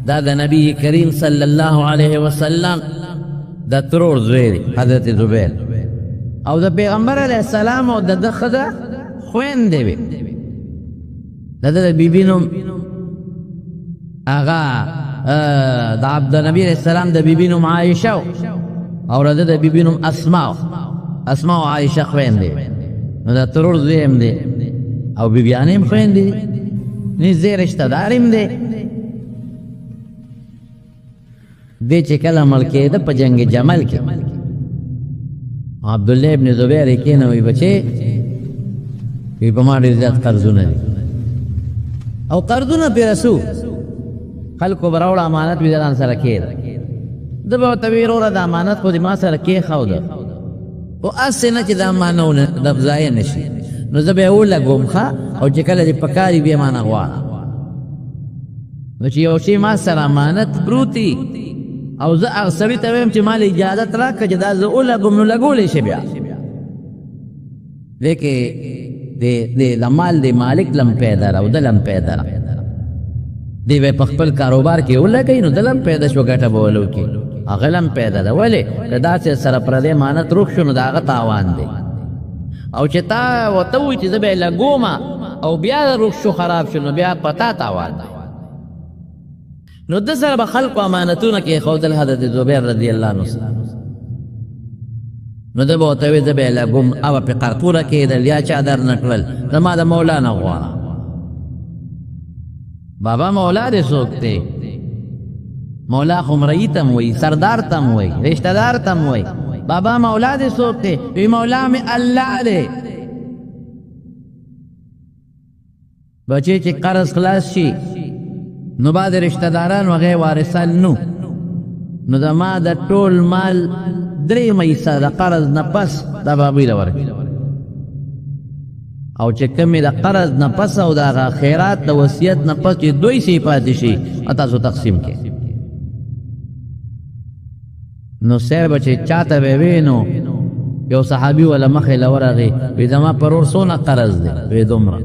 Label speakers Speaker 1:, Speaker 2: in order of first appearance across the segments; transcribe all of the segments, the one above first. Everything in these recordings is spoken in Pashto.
Speaker 1: دا د نبی کریم صلی الله علیه وسلم د ترور زوی حضرت زبیر او د پیغمبر علیه السلام او د خدا خويندې وي د بیبي نوم هغه د عبد نبی علیه السلام د بیبي نوم عایشه او د بیبي نوم اسماء او عایشه خويندې نو د ترور زوی هم دی او بیبیانې هم خويندې نږدې رشته دار هم دی دی چې کله مړ کېده په جنگ جمل کې عبدالله ابن زبیر یې کېنه وی بچې وی په ما ډېر زیات قرضونه دي او قرضونه پرې رسو خلکو به راوړه امانت وي د ځان سره کېده ده به ورته وی وروره د امانت خو دې ما سره کېښوده خو هسې نه چې د امانت ضایع نه شي نو زه به یې ولګوم ښه او چې کله دې پکار وي بیا مانه غواړه نو چې یو شی ما سره امانت پروت وي او زه هغه سړي ته ویم چې ما له اجازت راکړه چې دا زه ولګوم نو لګولی شي بیا لیکې د مال د مالک لم پیدا را او د لم پیدا را دی به په خپل کاروبار کې ولګوي نو د لم پیدا شو ګټه به ولو کې هغه لم پیدا ده ولې که داسې سره پردی امانت روک شو نو د هغه تاوان دی او چې تا ورته ووایي چې زه به یې لګوم او بیا روک شو خراب شو نو بیا په تا تاوان دی نو د سره به خلقو امانتونه کېښودل حضرت زبیر رضی الله عنه نو ده به ورته وایي زه به یې لګوم او پې قرطوره کېدل یا چادر نه کړل زما د مولا نه غواړه بابا مولا دې څوک دی مولا خو مرئي ته م وایي سردار ته م وایي رشته دار ته م وایي بابا مولا دې څوک دی وی مولا مې الله دی بچې چې قرض خلاص شي نو بعد رشتہ داران وغیر وارثان نو د ما د ټول مال 3 حصہ د قرض نه پس د بابوی له ورکړي او چې کمی د قرض نه پس او د خیرات د وصیت نه پس چې 2 حصے پاتې شي تاسو تقسیم کې نو سیر بچې چاته به وینو یو صحابي ولا مخې له ورغی وی زما پرور سونه قرض دی وی دومره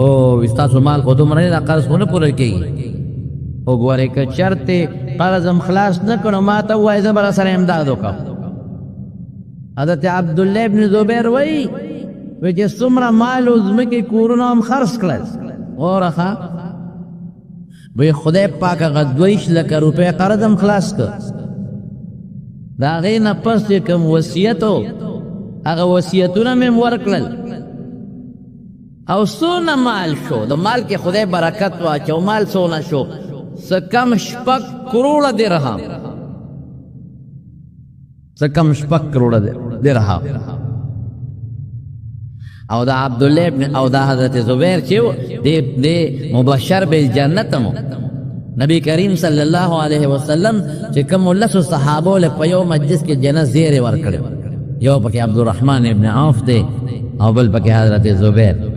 Speaker 1: او استاسو مال خو دومره نه قرض خو نه پوره کېږي او ګورې که چرته قرضم خلاص نه کړو ما ته ووایه زه به را سره امداد وکړم حضرت عبدالله ابن زبیر وایي چې څومره مال او ځمکې کورونه هم خرڅ کړل غوره ښه وایي خدای پاک هغه 22 لکه روپۍ قرض هم خلاص کړ د هغې نه پس چې کوم وصیت و هغه وصیتونه مې هم ورکړل او څونه مال شو د مال کې خدای برکت واچو مال څونه شو سکم 6 کروڑ درهم سکم 6 کروڑ درهم او دا عبدالله ابن او دا حضرت زبیر چې دی مبشر بالجنت مو نبی کریم صلی الله علیه وسلم چې کوم لسو صحابو له په یو مجلس کې جنت زیره ورکړي یو پکې عبدالرحمن ابن عوف دی او بل پکې حضرت زبیر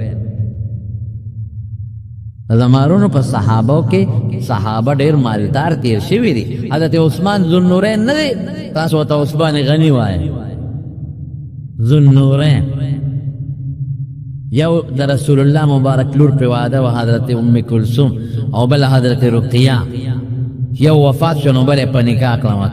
Speaker 1: زمارونو په صحابو کې صحابه ډېر مالدار تیر شوي دي حضرت عثمان ذوالنورین نه دی تاسو ته عثمان غنی وایي ذوالنورین یو د رسول الله مبارک لور په واده و حضرت ام کلثوم او بل حضرت رقیہ یو وفات شو نو بل په نکاح کړه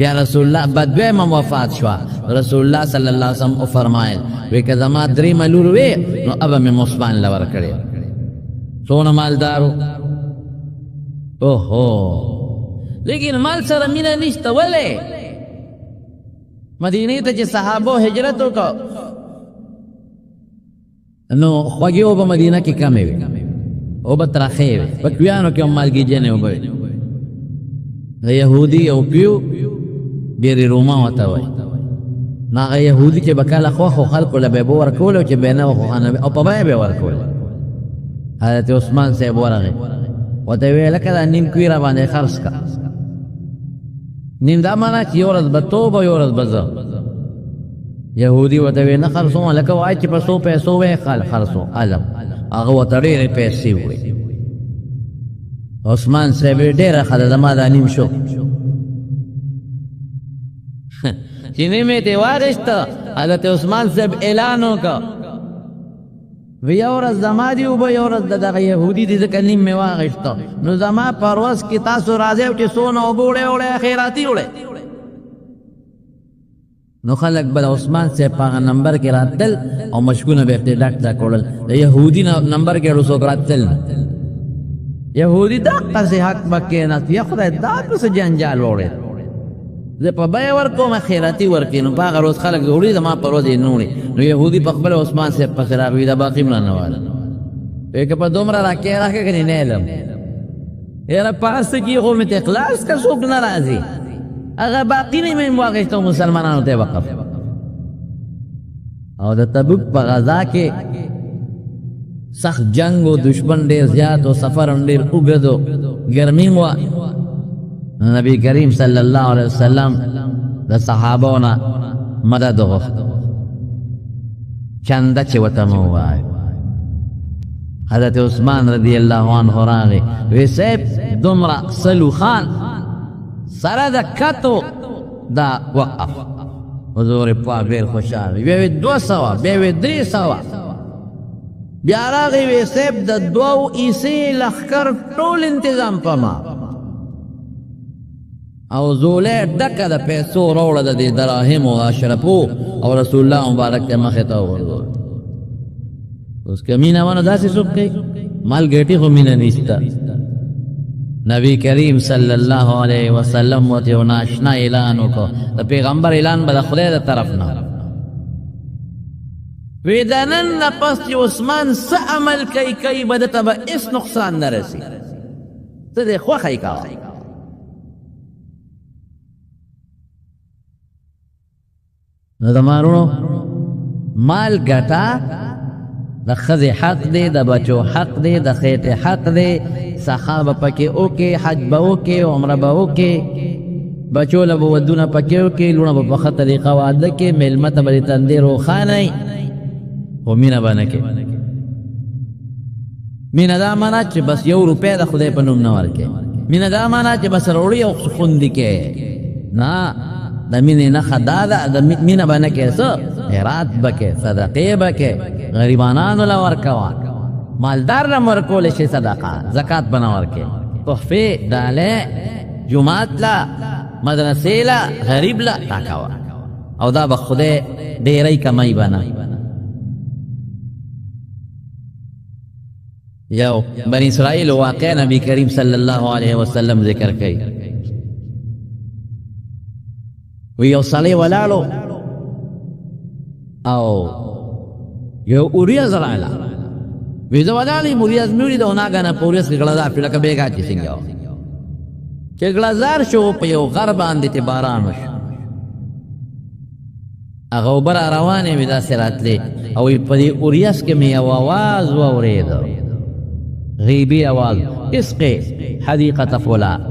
Speaker 1: یا رسول الله بدوی وفات شو رسول الله صلی الله علیه وسلم فرمایل وی که زما 3 ملور وی نو ابا مې عثمان لور کړی سونه مالدارو اوهو لیکن مال سره مینا نشته ولې مدینه ته چې صحابو هجرت وکړه نو خوږی او په مدینه کې کمې وي او به ترخې وي په کویانو کې هم مالګي جنې وبوي د یهودي او پیو بیرې روما ورته وایي نو هغه یهودي چې به کله خوښ خلکو له به ورکول او چې به نه او په بیه به ورکول حضرت عثمان صاحب ورغی ورته ویې لکه دا نیم کوي را باندې خرڅ کا نیم دا معنا چې یو ورځ به توبه یو ورځ به زه یهودي ورته ویې نه خرڅوم لکه وایي چې په 100 پیسو ویې خرڅو علم هغه ورته ډېرې پیسې وویې عثمان صاحب ډېره ښه ده زما دا نیم شو چې نیمې ته واغېسته حضرت عثمان صاحب اعلان وکړه وی یو ورځ زما دي اوبه یو ورځ د دغه یهودي دي ځکه نیم مې واغېسته نو زما په ورځ کې تاسو راځئ چې څونه اوبه وړئ وړئ خیراتي وړئ نو خلک به د عثمان صاحب په هغه نمبر کې راتلل او مشکونه به یې ډک ډک وړل د یهودي نمبر کې هېړو څوک راتلل نه یهودي دقسې حق به کېناست یا خدای دا پسې جنجال وړی زه په بیه ورکوم خیراتي ورکړي نو په هغه روز خلک وړي زما په ورځ یې نه وړي نو یهودي په خپله عثمان صاحب پسې راغلي دا باقي م رانه واله وایي که په دومره راکې راکړه که نه علم یاره په هر څه کې خو مې ته اخلاص که څوک نه راځي هغه باقي نه مې واخېسته مسلمانانو ته وقف او د تبوک په غزا کې سخت جنگ و دشمن ډېر زیات و سفر هم ډېر اوږد و ګرمي م وه نبی کریم صلی الله علیه وسلم د صحابو نه مدد وغوښت چنده چې ورته مو ووایه حضرت عثمان رضی الله عنه راغی وی صاحب دومره سلو خان سره د کتو دا وقف حضور پاک ډېر خوشحال بیا وی 200 بیا وی 300 بیا راغی وی صاحب د 2 عیسې لښکر ټول انتظام په ما او زولی ډکه د پیسو راوړه د دې دراهمو اشرفو او رسول الله مبارک ته مخې ته وغورځول اوس که مینه وانه داسې څوک کوي مال ګټي خو مینه نشته نبی کریم صلی الله علیه وسلم ورته یو ناشنا اعلان وکړو د پیغمبر اعلان به د خدای د طرف نه وی د نن نه پس چې عثمان څه عمل کوي به دته به هېڅ نقصان نه رسي ته دې خوښه یې کوه نو د مارونو مال ګټه د ښځې حق دی د بچو حق دی د خېټې حق دی سخا به پکې وکړې حج به وکړې عمره به وکړې بچو له به ودونه پکې وکړې لوڼه به په ښه طریقه واده کې مېلمه ته به دې تندې روښانئ خو مینه به نه کې مینه دا معنا چې بس 1 روپۍ د خدای په نوم نه ورکې مینه دا معنا چې بس روړي او خوندې کې نه د مینې نښه دا ده د مینه به نه کې څه خیرات به کې صدقې به کې غریبانانو له ورکوه مالدار نه ورکولی شي صدقه زکات به نه ورکې تحفې ډالۍ جومات له مدرسې له غریب له تا کوه او دا به خدای ډېری کمۍ به نه یو بنی اسرائیل واقع نبی کریم صلی الله علیه وسلم ذکر کوي وی یو سړی ولاړو او یو اوریاز راغله وی زه ولاړ یم اوریاز مې ولید او ناګهانه په اوریاز کې ګړزار شو لکه بېګا چې څنګه و چې ګړزار شو په یو غر باندې چې باران وشو هغه اوبه را روانې وې داسې راتلې او په دې اوریاز کې مې یو اواز واورېده غیبي اواز اسقي حدیقة فلان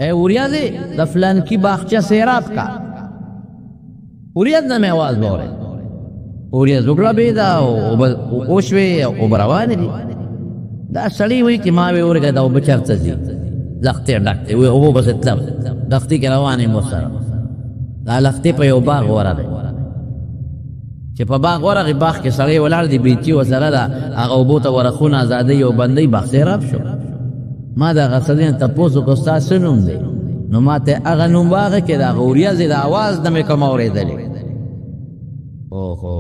Speaker 1: اے اوریازه د فلان کی باغچه سیراب کا اوریاز نه مې اواز واورېد اوریاز وګړبېده او اوشوې او روانې دي دا سړی وایي چې ما وې ورګه دا اوبه چېرته ځي لښتې ډک دی وایي اوبه بسې تلم لښتې کې روان یم ورسره دا لښتې په یو باغ ورغی چې په باغ ورغی باغ کې سړی ولاړ دی بیچي ورسره ده هغه اوبو ته ورخونه ازادۍ او بندۍ باغ سیراب شو ما د هغه سړي نه تپوس وکړو ستا څه نوم دی نو ما ته هغه نوم واغې کې د هغه اوریازې د اواز نه مې کومه اورېدلې اوهو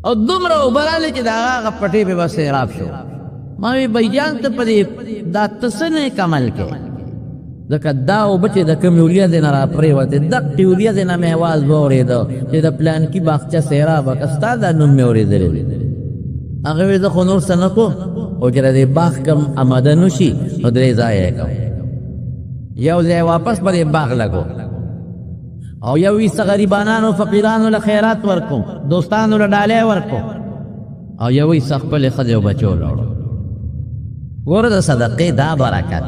Speaker 1: او دومره اوبه رالې چې د هغه پټې پې به سیراب شو ما وی بھیجان ته په دې دا ته څه نیک عمل کې ځکه دا اوبه چې د کومې اوریازې نه را پرېوتې دقې اوریازې نه مې اواز واورېده چې د پلانکي باغچه سیرابه که ستا دا نوم مې اورېدلی دی هغه وی زه خو نور څه نه کوم او چې د دې باغ کم آماده نه شي نو درې ځایه یې کوم یو ځای واپس به دې باغ لګو او یو ویسته غریبانانو فقیرانو له خیرات ورکوم دوستانو له ډالۍ ورکوم او یو ویسته خپلې ښځې او بچو لاړو ګوره د صدقې دا برکت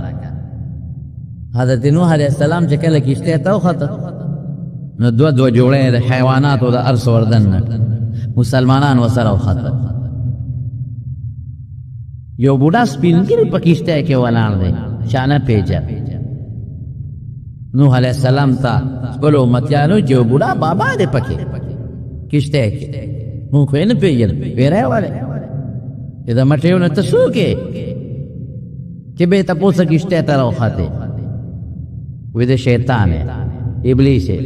Speaker 1: حضرت نوح علیه السلام چې کله کښتۍ ته وخته نو دوه جوړې د حیواناتو د هر څه وردننه مسلمانان ورسره وخته یو بوډا سپین ږیری په کښتۍ کې ولاړ دی چا نه پېژني نوح علیه السلام ته خپلو امتیانو چې یو بوډا بابا دی پکې کښتۍ کې مونږ خو یې نه پېژنو ویری ولې چې د مټیو نه ته څوک یې چې بې تپوسه کښتۍ ته راوختې وی د شیطان یې ابلیس یې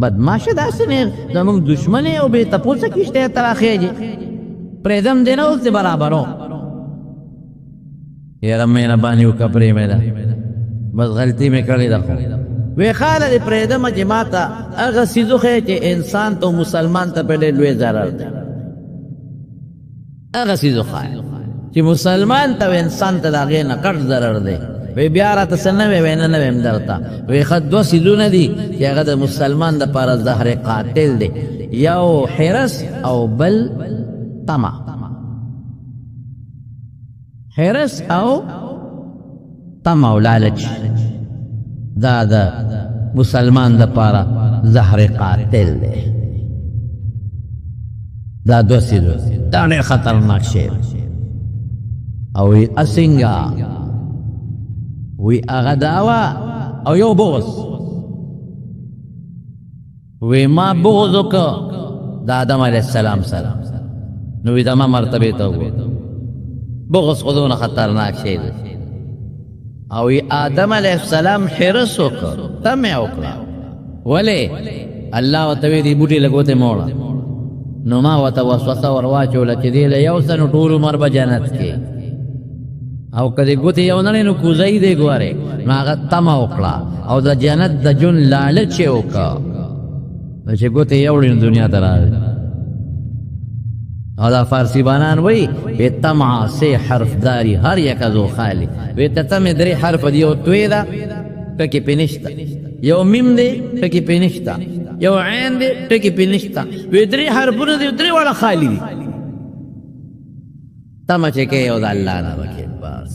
Speaker 1: بدماشه داسې نه زموږ دشمن یې او بې تپوسه کښتۍ ته راخېږي پرېږدم دې نه اوس دې برابرو یاره مهرباني وکړه پرېمې ده بس غلطي مې کړې ده خو وی خاله دې پرېږدمه چې ما ته هغه څیز وښیې چې انسان ته مسلمان ته په ډېر لوی ضرر دی هغه څیز وښایه چې مسلمان ته انسان ته د هغې نه کټ ضرر دی وی بیا راته څه نه وی وی نه ویم درته وی ښه دوه څیزونه دي چې هغه د مسلمان دپاره زهر قاتل دی یو حرص او بل طمع حرص او طمع او لالچ دا د مسلمان دپاره زهر قاتل دی دا دوه څیزونه دا ډېر خطرناک شی او وی اسنګه وی هغه دعوه او یو بغض وی ما بغض وکړه د آدم علیه السلام سره نو وی دما مرتبې ته وګوره بغض خو دونه خطرناک شی دی او وی آدم علیه السلام حرص وکړه طمع وکړه ولې الله ورته وی دې بوټي لګوتې موړه نو ما ورته وسوسه ور واچوله چې دې له یو څه نو ټول عمر به جنت کې او کدی ګوتې یو نه نو کوزی دی ګورې نو هغه طمع وکړه او د جنت د ژوند لالچ یې وکړه چې ګوتې یې وړې نو دنیا ته راغی او دا فارسی بانان وی بے طمع سے حرف داری هر یک ازو خالی وی تتم دری حرف دی یو توی دا پکی پینشتا یو میم دی پکی پینشتا یو عین دی پکی پینشتا وی دری حرفون دی دری والا خالی دی تمه چې کې او د الله نه وکې بس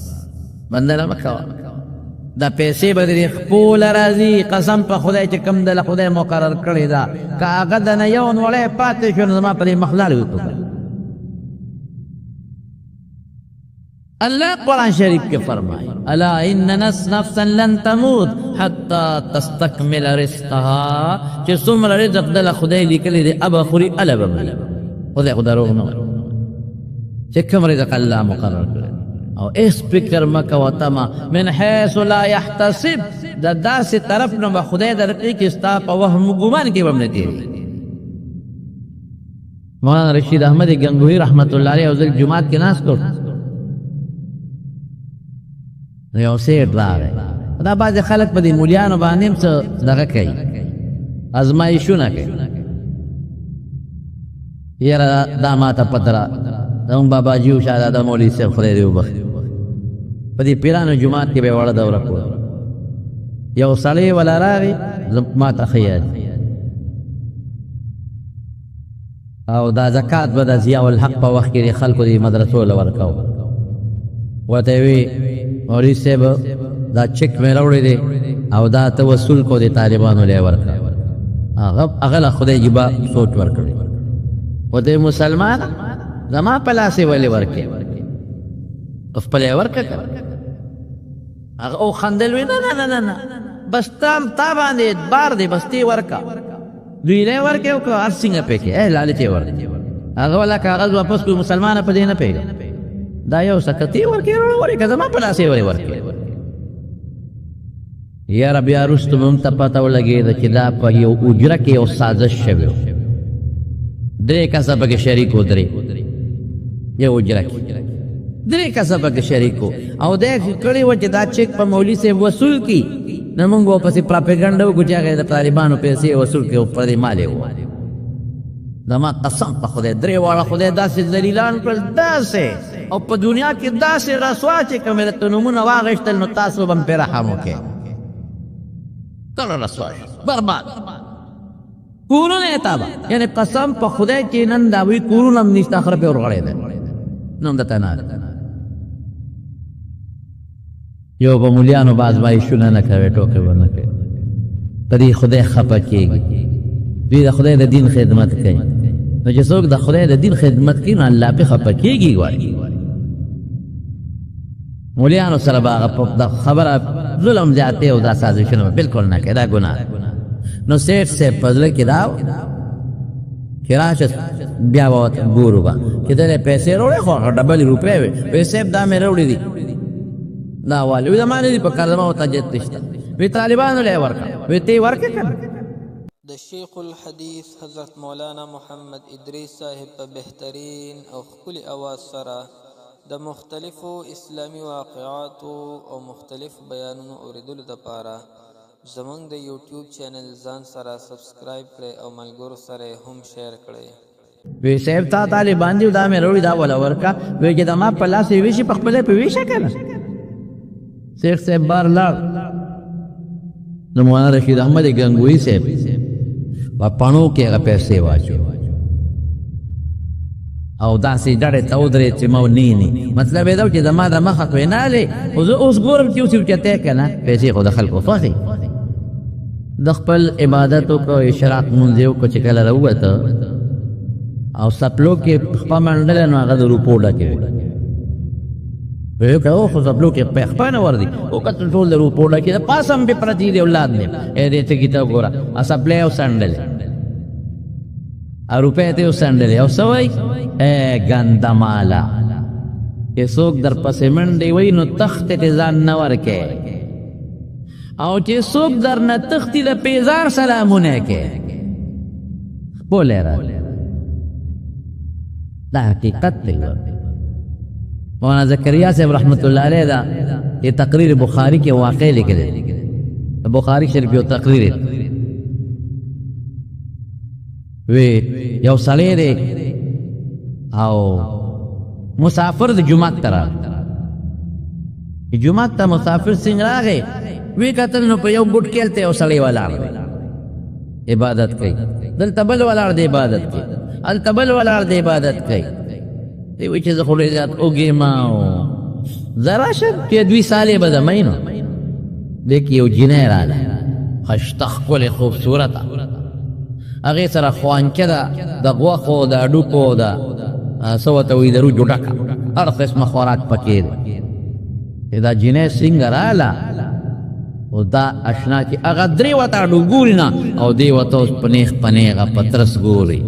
Speaker 1: بنده مکوا دا پیسې به درې خپل راځي قسم په خدای چې کم د خدای مقرر کړی دا که هغه د نه یو وړې پاتې شو نو زما پرې مخلال وکړه اللہ قرآن شریف کے فرمائے الا ان نفسا لن تموت حتی تستکمل رزقها چې څومره رزق دله خدای لیکلی دی ابه خوري اله به مري خدای خو دروغ نه وایي چې کوم رزق الله مقرر کړی او اس فکر مه کوه تمه من حیث لا یحتسب د داسې طرف نه به خدای درکړي چې ستا په وهم ګمان کې به هم نه تېرېږي مولانا رشید احمد گنگوهی رحمت الله علیه او زه جماعت کې ناست وم نو یو سیټ راغی دا بعضې خلک په دې مولیانو باندې هم څه دغه کوي ازمایشونه کوي یاره دا ما ته پته را زموږ باباجي و شهزاده مولوي صاحب خدای دې وبخښي په دې پیرانو جومات کې به یې وړه دوره کوله یو سړی ولا راغی ما ته ښه یاد او دا زکات به د ضیاء الحق په وخت کې د خلکو د مدرسو له ورکوه ورته یې وی مولوي صاحب دا چک مې راوړی دی او دا ته وصول کو د طالبانو لی ورکړه هغه له خدای جبا سوچ ورکړي ورته مسلمان زما په لاس یې ولې ورکړې خپله یې ورکړه هغه وخندل وی نه نه بس تا باندې اعتبار دی بس تی ورکړه دوی نه ورکړې او که هر څنګه پکې لالچ یې ورکړه هغه والا کاغذ واپس کړو مسلمانه په دې نه پوهېږم دا یو سکتی ورکې ورکې زما په لاس یې ورکې یاره بیا وروسته به هم ته پته ولګېده چې دا په یو اجره کې یو سازش شوی و درې کسه پکې شریک و یو اجره کې درې کسه پکې شریک و او دی کړی و چې دا چیک په مولوي صاحب وصول کړي نو موږ به پسې پراپېګنډه وکړو چې هغه د طالبانو پیسې وصول کړي او په دې مال یې ووایي زما قسم په خدای درې واړه خدای داسې ذلیلان کړل داسې او په دنیا کې داسې رسوا چې که مې درته نومونه واغېښتل نو تاسو به هم پرې رحم وکړئ کله رسوا شو برباد کورونه یې تابه یعنې قسم په خدای چې نن دا وي کورونه هم نشته اخره پې ورغړېدل نو هم درته نه یو په مولیانو به ازمایښونه نه کوې ټوکې به نه کوې په دې خدای خفه کېږي دوی د خدای د دین خدمت کوي نو چې څوک د خدای د دین خدمت کوي نو الله پې خفه کېږي غواړي مولیانو سره به هغه د خبره ظلم زیاتې او دا سازشونه به بلکل نه کوي دا ګناه نو سیټ صاحب په زړه کې دا چې راشه بیا به ورته ګورو به چې دلې پیسې راوړې خو هغه ډبلې روپۍ وې وی صاحب دا مې راوړې دي دا والي وی زما نه دي په کار زما ورته جت نشته وی طالبانو له یې ورکړه وی ته یې ورکړې که نه
Speaker 2: د شیخ الحدیث حضرت مولانا محمد ادریس صاحب په بهترین او ښکلي اواز سره د مختلفو اسلامی واقعاتو او مختلف بیانونو اوریدلو دپاره زمونږ د یوټیوب چینل ځان سره سبسکرایب کړئ او ملګرو سره هم شیر کړئ
Speaker 1: وی صاحب تا طالبان دي دا مې راوړي دا وله ورکړه وی چې زما په لاس یې ویشي په خپله پې ویشه که نه شیخ صاحب بار لاړ د مولانا رشید احمد ګنګوي صاحب په پڼو کې هغه پیسې واچو او داسې ډډې ته ودرېد چې ما نینی مطلب یې دا چې زما د مخه کوینالې خو زه اوس ګورم چې اوس اوچتی که نه پیسې خو د خلکو خوښې د خپل عبادت وکړو اشراق مونځ یې وکړو چې کله راووته او سپلو کې خپه منډله نو هغه د روپو ډکې وې ویې که او خو سپلو کې خپه نه ور دي وکتل ټول د روپو ډکې د پاس هم پې پرتې دي اولاد مې دې ته کتاب ګوره سپلی او سنډلې روپۍ ته یې وسنډلې او څه وایي ګنده ماله چې څوک در پسې منډې وایي نو تختې ته ځان نه ورکې او چې څوک در نه تختي له پیزار سلامونه کې بولې را دا حقیقت دی مولانا زکریا صاحب رحمت الله علیه دا یہ تقریر بخاری کے واقع لکھے بخاری شریف یو تقریر وی یو سړی دی او مسافر د جمعات ته راغی جمعات ته مسافر څنګه راغی وی کتل نو په یو ګوټ کې هلته یو سړی ولاړ دی عبادت کوي دلته بل ولاړ دی عبادت کوي هلته بل ولاړ دی عبادت کوي دی وی چې زه خو ډېر زیات اوږې ما زه راشم چې دوی سالې به زمئ نو دی کې یو جینۍ راغله ښایسته ښکلې خوبصورته هغې سره خوانچه ده د غوښو د هډوکو د څه ورته وایي د روجو ډکه هر قسمه خوراک پکې دی چې دا جینۍ څنګه راغله او دا اشنا چې هغه درې ورته هډو ګوري نه او دی ورته اوس په نیغ په نیغه په ترس ګوري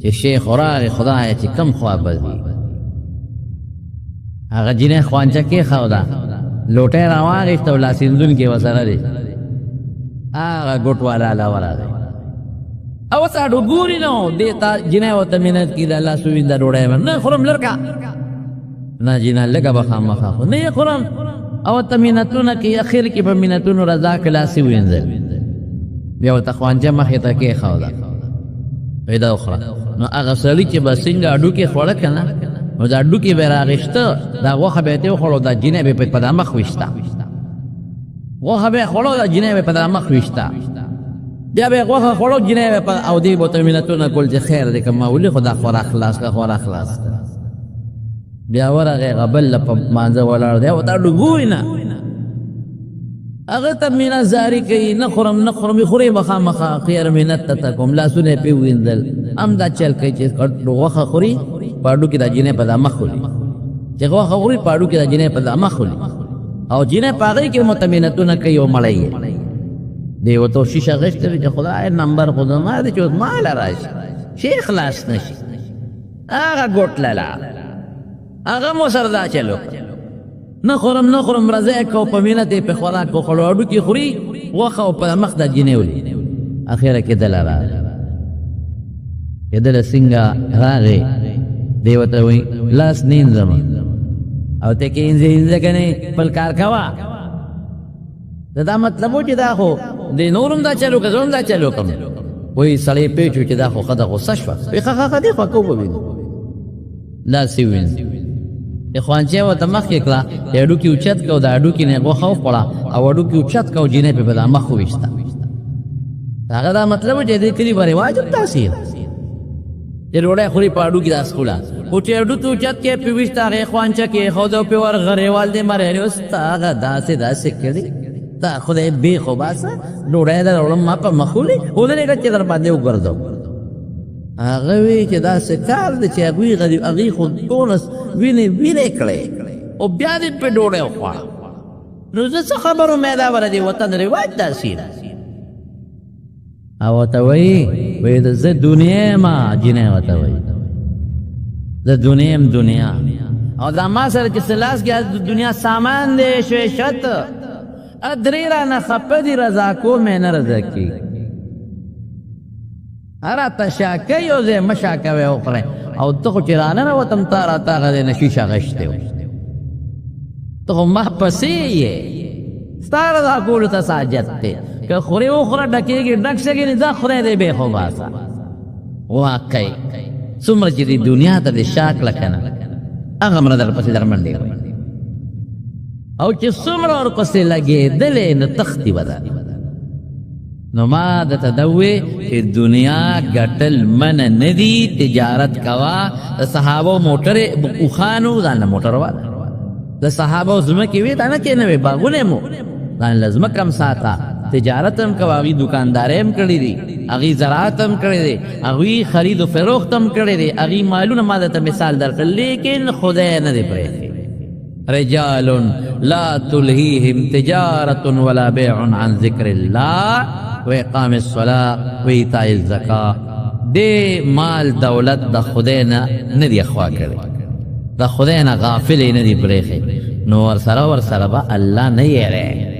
Speaker 1: چې شیخ راغی خدایه چې کم خوا به ځي هغه جینۍ خوانچه کېښوده لوټی راواخېسته او لاسیندونکې ورسره دی هغه ګوټ والا له ورغی او اوس هډو ګوري نو دې ته جینۍ ورته منت کړي د الله سوینده ډوډۍ به نه خورم لرکه نه جینۍ لږه به خامخا خو نه یې خورم او ورته منتونه کوي اخر کې په منتونو رضا که لاسې وینځل بیا ورته خوانچه مخې ته کېښوده وایي دا وخوره نو هغه سړي چې به څنګه هډوکې خوړه که نه نو دا هډوکې به یې راغېشته دا غوښه به یې ته وخوړو دا جینۍ به یې په دا مخ ویشته غوښه به یې خوړو دا جینۍ به یې په دا مخ ویشته بیا به یې غوښه خوړو جینۍ به او دې به ورته منتونه کول چې خیر دی که ما ولي خو دا خورا خلاص که خورا خلاص بیا ورغی هغه بل په مانځه ولاړ دی او دا هډو ګوري نه هغه ته مینه زاري کوي نه خورم نه خورم خورې به خامخا خیر منت ته کوم لاسونه یې پې ووینځل هم دا چل کوي چې غوښه خوري په هډو کې دا جینۍ په دا مخ ولي چې غوښه خوري په هډو کې دا جینۍ په دا مخ ولي او جینۍ په هغې کې ورته منتونه کوي او مړی یې دی ورته شیشه غېښتې وي چې خدای نمبر خو زما دی چې اوس ما له راشي شی خلاص نه شي هغه ګوټ له هغه مو سره دا چل وکړه نه خورم نه خورم رضا کو په مینت یې په خوراک وخوړو هډوکې خوري غوښه او په مخ دا جینۍ ولي اخره کې دله راغی چې دله څنګه راغی دی ورته وایي لاس نینځم او ته کې انځې انځه که نه خپل کار کوه دا مطلب و چې دا خو د نورم دا چل وکړه زه هم دا چل وکړم وایي سړی پوه شو چې دا خو ښه ده غصه شوه وایي ښه دې خوا کو به وینو لاس یې وینځي خوانچه ورته مخکې کړه د هډوکي اوچت کړه او د هډوکي نه یې غوښه وخوړه او هډوکي اوچت کړه او جینۍ پې په دا مخ وویشته هغه دا مطلب و چې دې کلي به رواج هم داسې چې ډوډۍ خوري په هډوکي داسې خوله خو چې هډوکي اوچت کې پې ویشته هغې خوانچه کې ایښوده او پې ورغریوال دې مرهرې اوس ته هغه داسې کړي دا خدای بې خو باسه ډوډۍ در وړم ما په مخ ولي ودرېږه چې در باندې وګرځو هغه وی چې داسې کار دی چې هغوی خو دولس وینې کړی او بیا دې پې ډوډۍ وخوړه نو زه څه خبرو مې دا وره دې وطن رواج داسې ده او ورته وایي وی د زه دنیا ما جنې ورته وایي د دنیا دنیا او دا ما سره چې سلاس کې د دنیا سامان دی شویشت ادرې رانه خفه دي رضا کو مې نه رضا کېږي راته شا کوي او زه مه شا کوې وخورئ او ته خو چې راننوتم تا راته هغه دی نه شیشه غشتی و ته خو ما پسې یې ستا رضا کولو ته ساجت دی که خورې وخوره ډکېږي ډک سګې دا خدای دی بې خو باسه واقعي څومره چې دې دنیا ته دې شا کړه که نه هغه مره در پسې در منډې وایي او چې څومره ورپسې لګېدلې نو تختې به ده نو ما درته ده ووې چې دنیا ګټل منه نه دي تجارت کوه د صحابو موټرې اوښانو ځان له موټر واله د صحابو ځمکې وې دا نه چې نه وې باغونه مو ځان له ځمکه هم ساته تجارت هم کوه هغوی دکاندارۍ هم کړي دي هغوی زراعت هم کړی دی هغوی خرید و فروخت هم کړی دی هغوی مالونه ما درته مثال درکړ لیکن خدای نه دی پرېښی رجال لا تلهیهم تجارة ولا بیع عن ذکر الله و اقام الصلاة و ایتاء الزکاة دې مال دولت د خدای نه دی خوا کړی د خدای نه غافل یې نه دی پرېښی نو ورسره به الله نه یېری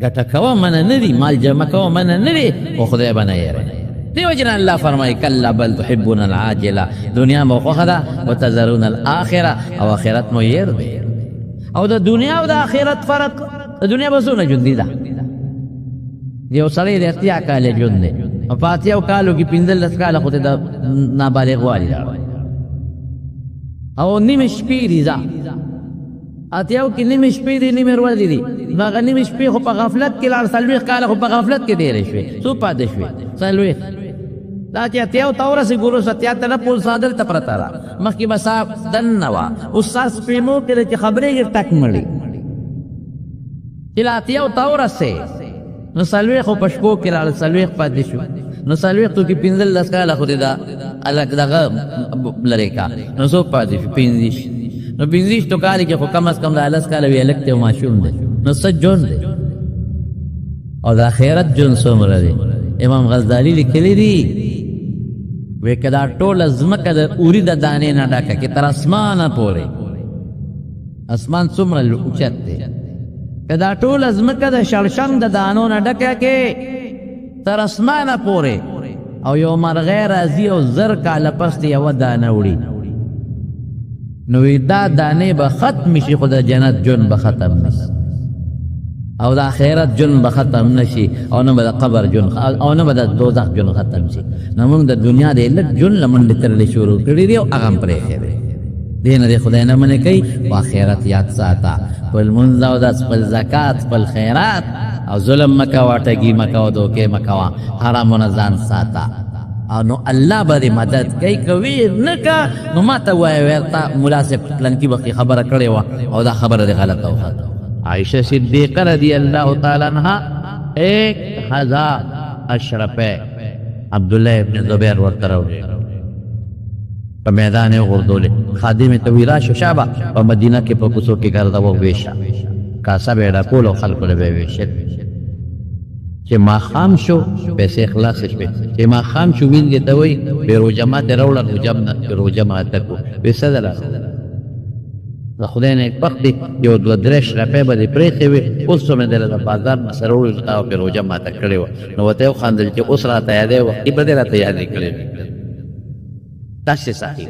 Speaker 1: ګټه کوه منه نه دي مال جمع کوه منه نه دي خو خدای به نه یېری دې وجې نه الله فرمایي کلا بل تحبون العاجله دنیا مو خوښه ده وتذرون الاخره او آخرت مو یېر دی او د دنیا او د آخرت فرق د دنیا به څونه ژوندي ده یو سړی د اتیا کاله ژوند دی او په اتیاو کالو کې 15 کاله خو ته د نابالغ والي راوړي او نیمه شپې دي ځه اتیاو کې نیمه شپې دي نیمه ورځې دي نو هغه نیمه شپې خو په غفلت کې لاړ 40 کاله خو په غفلت کې تېرې شوې څو پاتې شوې 40 دا چې اتیاو ته ورسې ګورو ستیا ته نه پول صادل ته پرته ده مخکې به صاف دننه وه اوس ساس سپېمو کې چې خبرېږي ټک مړي چې له اتیاو ته ورسې نو 40 خو په شپو کې لاړ 40 پاتې شو نو 40 تو کې 15 کاله خو دې دا الګ دغه لرې کا نو څو پاتې شو 15 نو 15 تو کال کې خو کم از کم د 10 کاله وی الګ ته ماشوم دی نو څه جون دی او د آخرت جون څومره دی امام غزالی لیکلی دی وی که دا ټوله ځمکه د اوري د دانې نه ډکه کې تر اسمانه پورې اسمان څومره اوچت دی که دا ټوله ځمکه د شړشم د دانو نه ډکه کې تر اسمانه پورې او یو مرغۍ راځي او 1000 کاله پس د یوه دانه وړي نو دا دانې به ختم شي خو د جنت جون به ختم نشي او د آخرت جون به ختم نشي او نه به د قبر جون او نه به د دوزخ جون ختم شي نو موږ د دنیا د لږ جون له منډې ترلې شروع کړي دي او هغه هم پرېښی دی دې نه د خدای نه منې کوي په آخرت یاد ساته خپل لمونځ اودس خپل زکات خپل خیرات او ظلم مه کوه ټګي مه کوه دوکې مه کوه حرامونه ځان ساته او نو الله به دې مدد کوي که ویر نه که نو ما ته ووایه ورته ملا صاحب پلنکي وخت خبره کړې وه او دا خبره دې غلطه وخته عائشہ صدیقہ رضی اللہ تعالیٰ عنہ 1000 اشرفے عبداللہ ابن زبیر ورطرو پا میدان غردولے خادم تویرا ششابہ پا مدینہ کے پا کسو کے گردو ویشا کاسا بیڑا کولو خلقو لبے ویشت چه ما خام شو پیسے اخلاص شوی چه ما خام شو وین گیتا وی بیرو جماعت رولا بیرو جماعت تکو بیسدلا د خدای نه وخت دی یو 2-3 شرپې به دې پرېښې وي اوس څومره دی د بازار نه سره وړو تا په روژه ماته کړې وه نو ورته یې وخندل چې اوس راته یادې وختي به دې راته یادې کړې وي داسې صحیح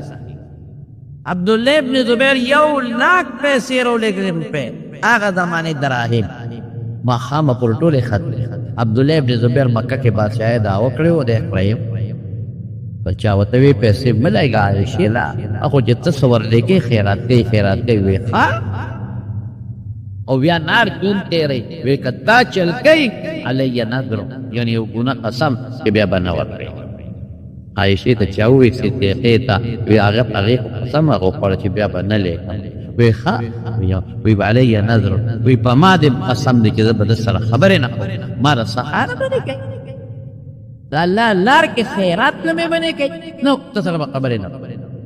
Speaker 1: عبدالله ابن زبیر 1,00,000 پیسې راولېږلې روپۍ هغه زمانې دراهم ماښامه پر ټولې ختمې عبدالله ابن زبیر مکه کې بادشاهي دعوه کړې وه دی خپله بچا ورته وی پیسې مه لګوه عایشې لا خو چې ته څه ورلېږې خیرات کوي وی ښه او بیا نار چون تېری وی که تا چل کوي علی نذرو یعنې یو ګونه قسم چې بیا به نه ورکړې عایشې ته چا ووی صدیقې ته وی هغې قسم هغه وخوړه چې بیا به نه لیکم وی ښه وی به علی نذرو وی په ما دې قسم دی چې زه به د سره خبرې نه کوم ما د سهاره به نه کوي د الله لار کې خیرات نه مې بنې کوي نو ته سره به خبرې نه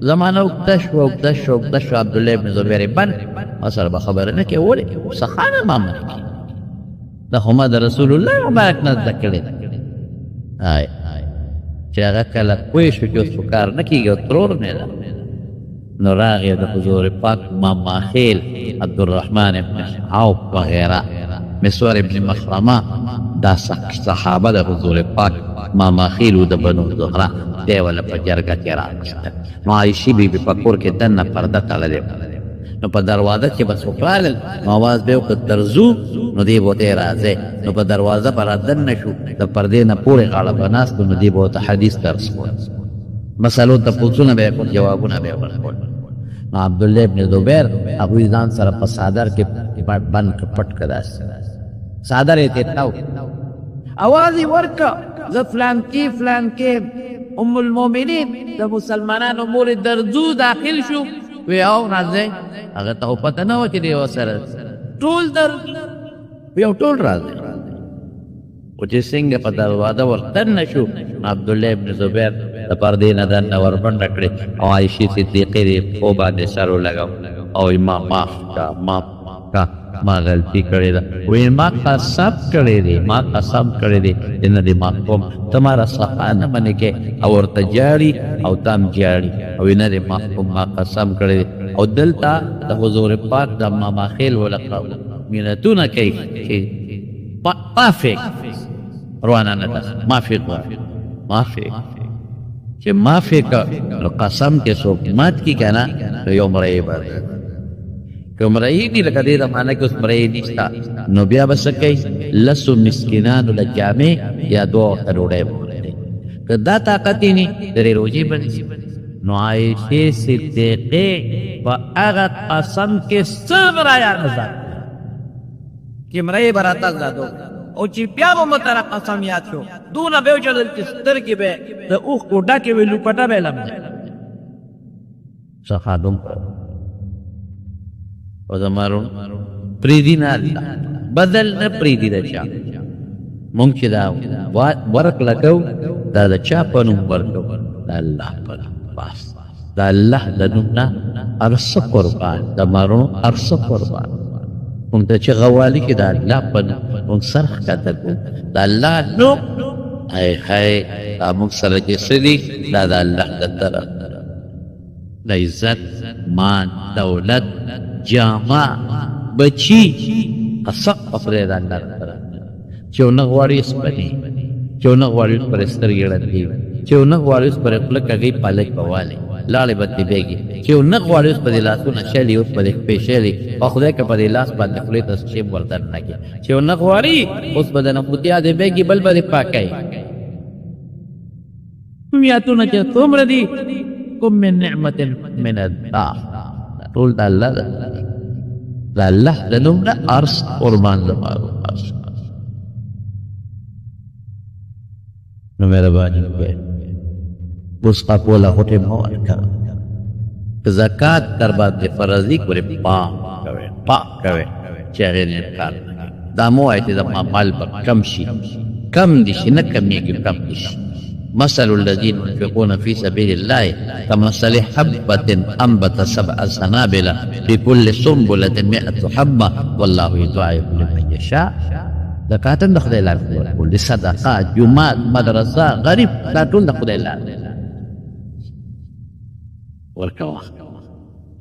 Speaker 1: زمانه اوږده شوه عبدالله ابن زبیر بند او سره به خبرې نه کوي ولې سخانه ما منې کوي دا خو ما د رسول الله مبارک نه زده کړې چې هغه کله پوه شو چې اوس په کار نه کېږي او ترور مې ده نو راغی د حضور پاک ماماخیل عبدالرحمن ابن عوف وغیره مسور ابن مخرمه دا صحابه د حضور پاک ماماخیل د بنو زهره دی ولا په جرګه کې راغسته نو عایشې بیبي په کور کې دننه پرده تړلې نو په دروازه کې بس وکړل نو اواز به وکړ درځو نو دی به ورته راځي نو په دروازه به رادننه شو د پردې نه پورې غاړه به ناست نو دی به ورته حدیث درس کول مسلو تپوسونه به یې کول جوابونه به یې ورکول نو عبدالله ابن زبیر هغوی ځان سره په څادر کې بند پټ کړه داسې څادر یې تېتاو اواز یې ورکړه زه فلانکي ام المؤمنین د مسلمانانو مورې درځو داخل شو وی او راځئ هغه ته خو پته نه وه چې دی ورسره ټول وی او ټول راځئ خو چې څنګه په دروازه ورتننه شو عبدالله ابن زبیر د پردې نه دننه وربنډه کړې او عایشې صدیقې دې پښو باندې سر ولګاو او ما معاف کا ما غلطي کړې ده وی ما قسم کړی دی چې نه دې معاف کوم ته ما راڅخه نه منې کې او ورته جاړي او تام جاړي او نه دې معاف کوم ما قسم کړی دی او دلته د حضور پاک د ماماخیل ولقب مینتونه کوي چې مافق روانه نه ده مافق چې مافق نو قسم کې څوک مات کی که نه نو یو مرۍ به که مرۍ دي لکه دې زمانه کې اوس مرۍ نشته نو بیا به څه کوي لسو مسکینانو له جامې یا 2 وخته ډوډۍ به ورکړي که دا طاقت یې نه درې روژې به نیسي نو عایشې صدیقې په هغه قسم کې څه رایاد نه ساتي چې مرۍ به راته زادو او چې بیا به متره قسم یاد شو دونه به وچلل چې سترګې به د اوښ کوټه کې به لوپټه به لمده څه خادم او زمارو پریدي نه الله بدل نه پریدي د چا مونږ چې دا ورکړه کوو دا د چا په نوم ورکوو د الله په نوم بس د الله د نوم نه هر څه قربان د مارونو هر څه قربان مونږ ته چې غوالي کې د الله په نوم مونږ سر ښکته کوو د الله نوم هی دا مونږ سره چې څه دي دا د الله د طرف د عزت مان دولت جامع بچی قصق افرې د الله طرف چې ونه غواړي سپنې چې ونه غواړي پر سترګې ړندې چې ونه غواړي پر خپله کږۍ پالک به والي لاړې به ترې بېږي چې ونه غواړي اوس په دې لاسونه شلي اوس په دې پښې شلي او خدای که په دې لاس باندې خولې ته شیب ور دننه کړي چې ونه غواړي اوس به د نفوتیا دې بېږي بل به دې پاکوي میاتونه چې څومره دي کوم من نعمت من الله ټول د الله د الله د نوم نه ارس قربان زمارو نو مهرباني وکړئ اوس خپله غوټې مه ورکوه که زکات در باندې فرضي کړې پاک کوئ چې هغې نه انکار نه کوي دا مه وایئ چې زما مال به کم شي کم دي شي نه کمیږي کم دي شي مثل الذين ينفقون في سبيل الله كمثل حبة أنبت 7 سنابل في كل سنبلة 100 حبة والله يضاعف لمن يشاء زکات د خدای لار ورکول دي صدقات جومات مدرسه غریب دا ټول د خدای لار ورکوه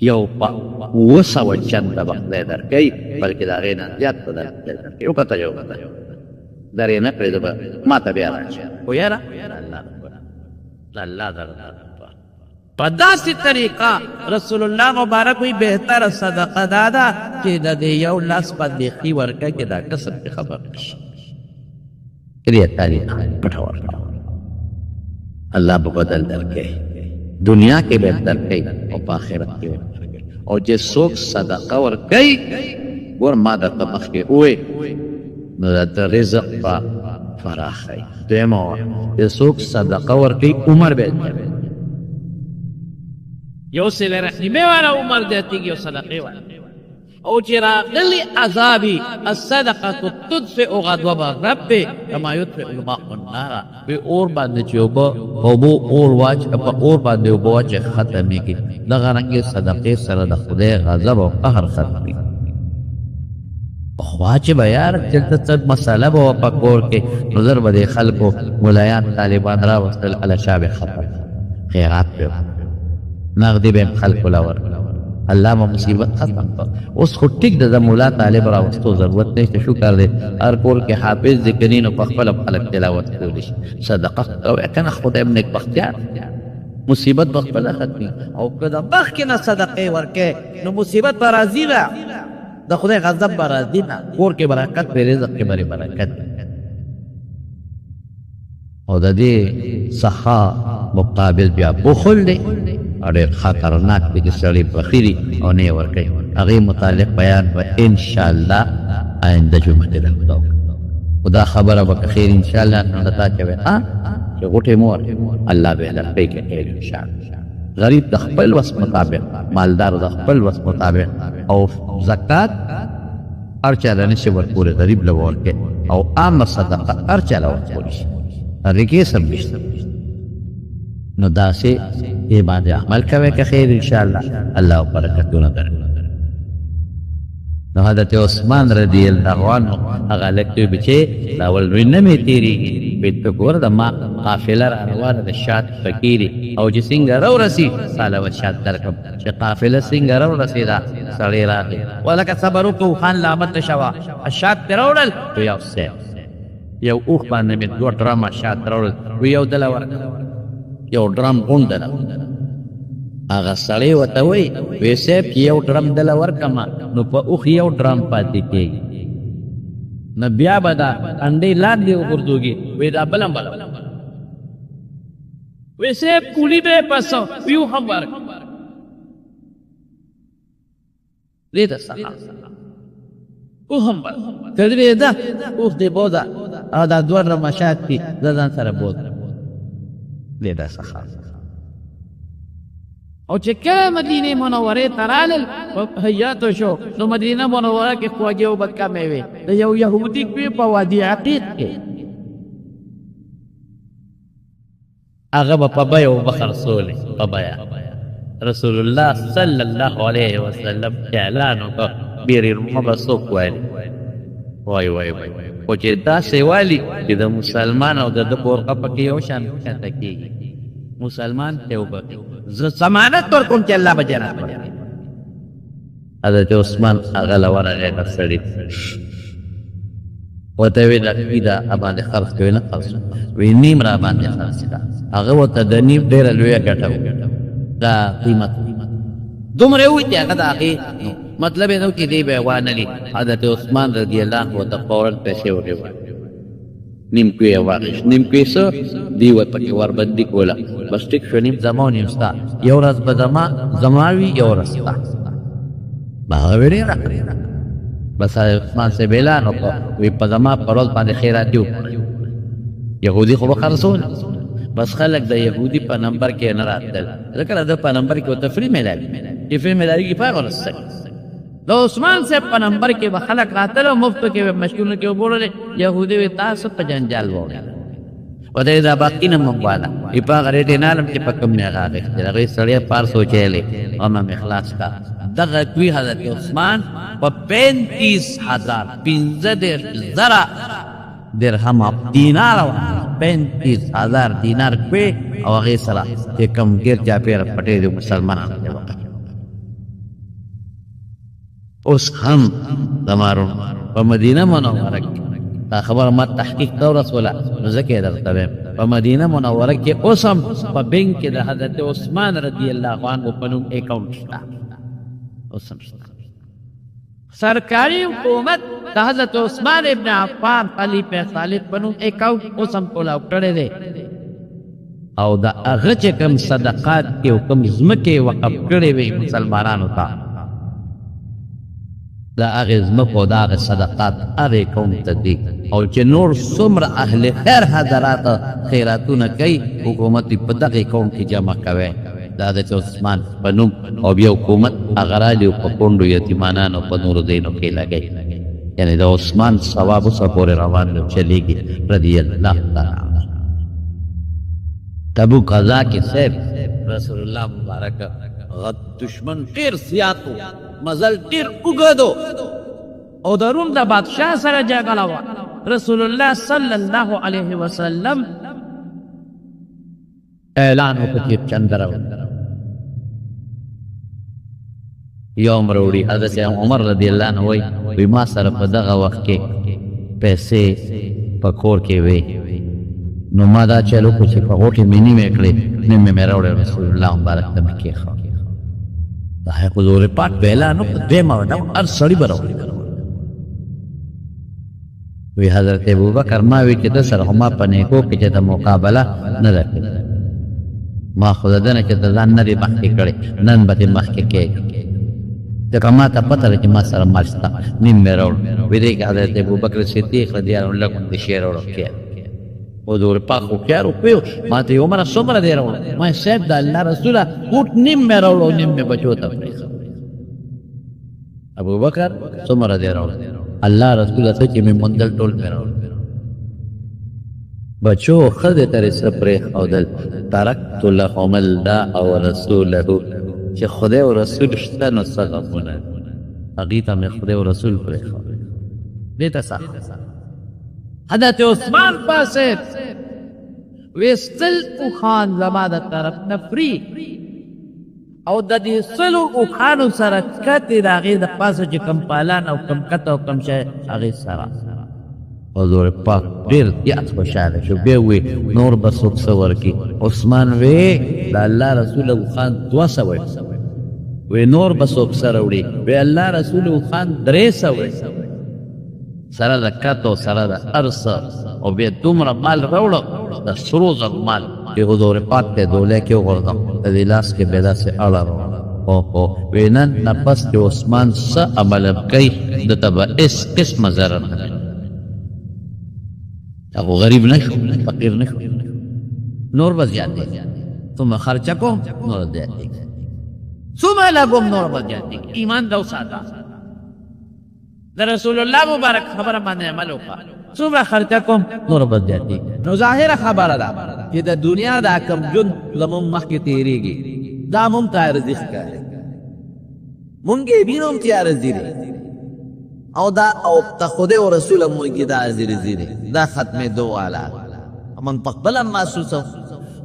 Speaker 1: یو په 200 چنده به خدای درکوي بلکې د هغې نه زیات به درکوي وکته درې نه کړې به ما ته بیا راشي خو یاره د الله په داسې طریقه رسول الله مبارک وی بهتره صدقه دا ده چې د دې یو لاس باندې ښي ورکړه چې دا کسب کې خبر نشي کړی تاریخ پټه ورکړه الله به بدل درکوي دنیا کې به درکوي او په آخرت کې او چې څوک صدقه ورکوي ګور ما درته مخکې ووایي نو د رزق په فراخی دویمه وه چې څوک صدقه ورکوي عمر به یو صله رحمي والا عمر زیاتېږي یو صدقې والا او چې راغلي عذابي الصدقه تطفئ غضب الرب کما یطفئ الماء النار په اور باندې چې اوبه اور په اور باندې اوبه واچې ختمېږي دغه رنګې صدقې سره د خدای غضب او قهر ختمېږي خوا چې به یار چلته څه مسله به وه په کور کې نو زر به د خلکو ملایان طالبان راوستل هله شا به خطر خیرات به نغدي به خلکو له ورکړه الله به مصیبت ختم کړه. اوس خو ټیک د مولا طالب راوستو ضرورت نشته، شکر دی هر کور کې حافظ ذکرین او په خپله خلک تلاوت کولی شي، صدقه کوی کنه خدای م نیک بختیار مصیبت به خپله ختمي. او که د مخکې نه صدقې ورکې نو مصیبت به راځي نه، د خدای غضب به راځي نه، کور کې برکت به رزق کې به برکت. او د دې سخا مقابل بیا بخل دی او ډېر خطرناک دی چې سړی بخیلي او نه یې ورکوي. هغې متعلق بیان به انشاءالله آینده جمعه کې راوړو. خو دا خبره به که خیر انشاءالله نو د تا چې وایي چې غوټې مو ورکوي الله به یې درپې کې خیر انشاءالله. غریب د خپل وس مطابق، مالدار د خپل وس مطابق، او زکات هر چا له نشي ورکولی غریب له ورکوي، او عامه صدقه هر چا له ورکولی شي. هغې سم نشته. نو داسې دې باندې عمل کوئ که خیر انشاءالله الله برکتونه درکړي. نو حضرت عثمان رضی الله عنه هغه هلک ته ویل چې دا ول لوی نه مې تېرېږي، وایي ته ګوره د ما قافله را روانه د شات فقیرې او چې څنګه راورسي تاله به شات درکړم. چې قافله څنګه راورسېده سړی راغی ولکه صبر وکړو خان لامت نه شوه شات ترې راوړل یو سیف یو اوښ باندې مې 2 ډرمه شات راوړل وی یو دله ورکړه یو ډرم غونډه ده. هغه سړی ورته وایي وی صاحب چې یو ډرم دله ورکړمه نو په اوښ یو ډرم پاتې کېږي، نو بیا به دا انډې لاندې وغورځوږي. وی دا بله بله وی صاحب کولی به یې پسو وی اوښ هم ورکړه. دې ته سخا اوښ هم ورکړه که دې ده اوښ دې بوځه او دا 2 ډرمه شات دي زه ځان سره بوځم. دې دا سخا او چې کله مدینه منورې ته رالل حیاتو شو نو مدینه منوره کې خواږې اوبه کمې وې. د یو یهودي کوې په وادي عقیق کې هغه به په بیه اوبه خرڅولې په بیه. رسول الله صلی الله علیه وسلم اعلان وکړ بیرې رومه به څوک وایي وای وای وای خو چې داسې والي چې د مسلمان او د ده برخه پکې یو شان ښکته کېږي. مسلمان ته وبخي زه ضمانت ورکوم چې الله به جنت ورکړي. حضرت عثمان هغه له ورغی د سړي ورته ویې دا باندې خرڅ کوي نه خرڅ وی نیم را باندې خرڅ کړه. هغه ورته د نیم ډېره لویه ګټه دا قیمت دومره یې ووایي چې هغه د هغې مطلب یې نه و چې دی به یې وانلي. حضرت عثمان رضی الله عنه ورته فوراً پیسې ورکړې نیم کوې یې واخېست. نیم کوې څه دی ور پکې وربندي کوله بس ټیک شو نیم زما او نیم ستا یو ورځ به زما وي یو ورځ ستا به هغه ویې ډېره بس عثمان صاحب اعلان وکړ وایي په زما په ورځ باندې خیراتي وکړئ. یهودي خو به خرڅول بس خلک د یهودي په نمبر کې نه راتلل ځکه د ده په نمبر کې ورته فري میلاوي چې فري میلاویږي په هغه ورځ د عثمان صاحب په نمبر کې به خلک راتل او مفتو کې به مشکلونه کې وبوللې. یهودي وایي تاسو په جنجال ووړئ ورته یې دا باقي نه مه واله وایي په هغه ریټ یې نه الم چې په کوم نه هغه اخېستې د هغې سړی پار سوچیلی او ما مې خلاص کړه. دغه کوي حضرت عثمان په 35,000 درهم دینار 35,000 دینار کوي او هغې سره چې کوم ګیر چاپېره پټې د مسلمانانو دی وقف. اوس هم زمارون په مدینه منوره کې دا خبره ما تحقیق ته ورسوله نو ځکه یې درته وایم په مدینه منوره کې اوس هم په بینک کې د حضرت عثمان رضی الله عنه په نوم اکاونټ شته. اوس هم شته. سرکاري حکومت د حضرت عثمان ابن عفان خلیفه ثالث په نوم اکاونټ اوس هم کولاو کړی دی او د هغه چې کوم صدقات کې او کوم ځمکې وقف کړې وي مسلمانانو ته دا هغې ځمکو دا هغې صدقات هغې قوم ته دي. او چې نور څومره اهل خیر حضرات خیراتونه کوي حکومت په دغې قوم کې جمع کوي د حضرت عثمان په نوم او بیا حکومت هغه رالي په کونډو یتیمانانو په نورو ځایونو کې لګوي. یعنې د عثمان ثواب اوسه پورې روان چلېږي رضی الله تعالی عنه. تبوک غزا کې صاحب رسول الله مبارک دشمن ډېر زیات و مزل ډېر اوږد او د روم د بادشاه سره جګړه وه. رسول الله صلی الله علیه وسلم اعلان وکړ چې چندره یو مروړي. حضرت عمر رضی الله عنه وی ما سره په دغه وخت کې پیسې په کور کې وې، نو ما دا چلو کو چې په غوټې مې نیمې کړې، نیمې مې راوړې رسول الله مبارک ته مې کېښوه. دا حضور پاک په اعلان وکړ دویمه وه هر سړي به راوړي. وی حضرت ابوبکر ما وی چې د سره خو ما په نیکو کې چې د مقابله نه ده کړې، ما خو د ده نه چې د ځان نه دې مخکې کړې، نن به دې مخکې کېږي. ځکه ما ته پته ده چې ما سره مال شته، نیم مې راوړ. وی دی که حضرت ابوبکر صدیق رضی الله عنه لږ د شی راوړ کېږي. حضور پاک هوښیار وپوهېږو، ما ته یې عمره څومره دی راوړ؟ ما صاحب د الله رسوله اوټ نیم مې راوړ، نیم مې بچو ته پرېښود. ابوبکر څومره دی راوړ؟ الله رسوله ته چې مې موندل ټول مې راوړ. بچو ښځې ته څه پرېښودل؟ ترکت لهم الله ورسوله، چې خدای او رسول شته نو څه غمونه، هغې ته مې خدای او رسول پرېښودل. دې ته څه حضرت عثمان پاسې ویستل اوښان زما د طرف نه فري، او د دې سلو اوښانو سره کتې د هغې د پاسه چې کم پالان او کم کته او کم شی هغې سره. حضور پاک ډېر زیات خوشحاله شو. بیا وی نور به څوک څه ورکړي؟ عثمان وی د الله رسول اوښان 200 وی نور به څوک څه راوړي؟ وی الله رسول اوښان 300 سره د کتو سره د هر څه، او بیا دومره مال راوړه د سرو زرو مال چې حضور پاک ته دولې کې وغورځم، د دې لاس کې بیا داسې اړه راوړه. وی نن نه پس چې عثمان څه عمل کوي ده ته به هېڅ قسمه ضرر نه کوي. هغه غریب نه شو، فقیر نه شو، نور به زیاتېږي. څومره خرچه کوم نور زیاتېږي، څومره لګوم نور به زیاتېږي. ایمان ده وساته، د رسول الله مبارک خبره باندې عمل وکړه. څومره خرچه کوم نور به زیاتېږي. نو ظاهره خبره ده چې د دنیا دا کم ژوند زموږ مخکې تېرېږي، دا موږ ته عارضي ښکاري، موږ یې وینو چې عارضي دی، او دا او ته خدای او رسول موږ کې دا عارضي دی، دا ختمېدو والا موږ په خپله محسوسو.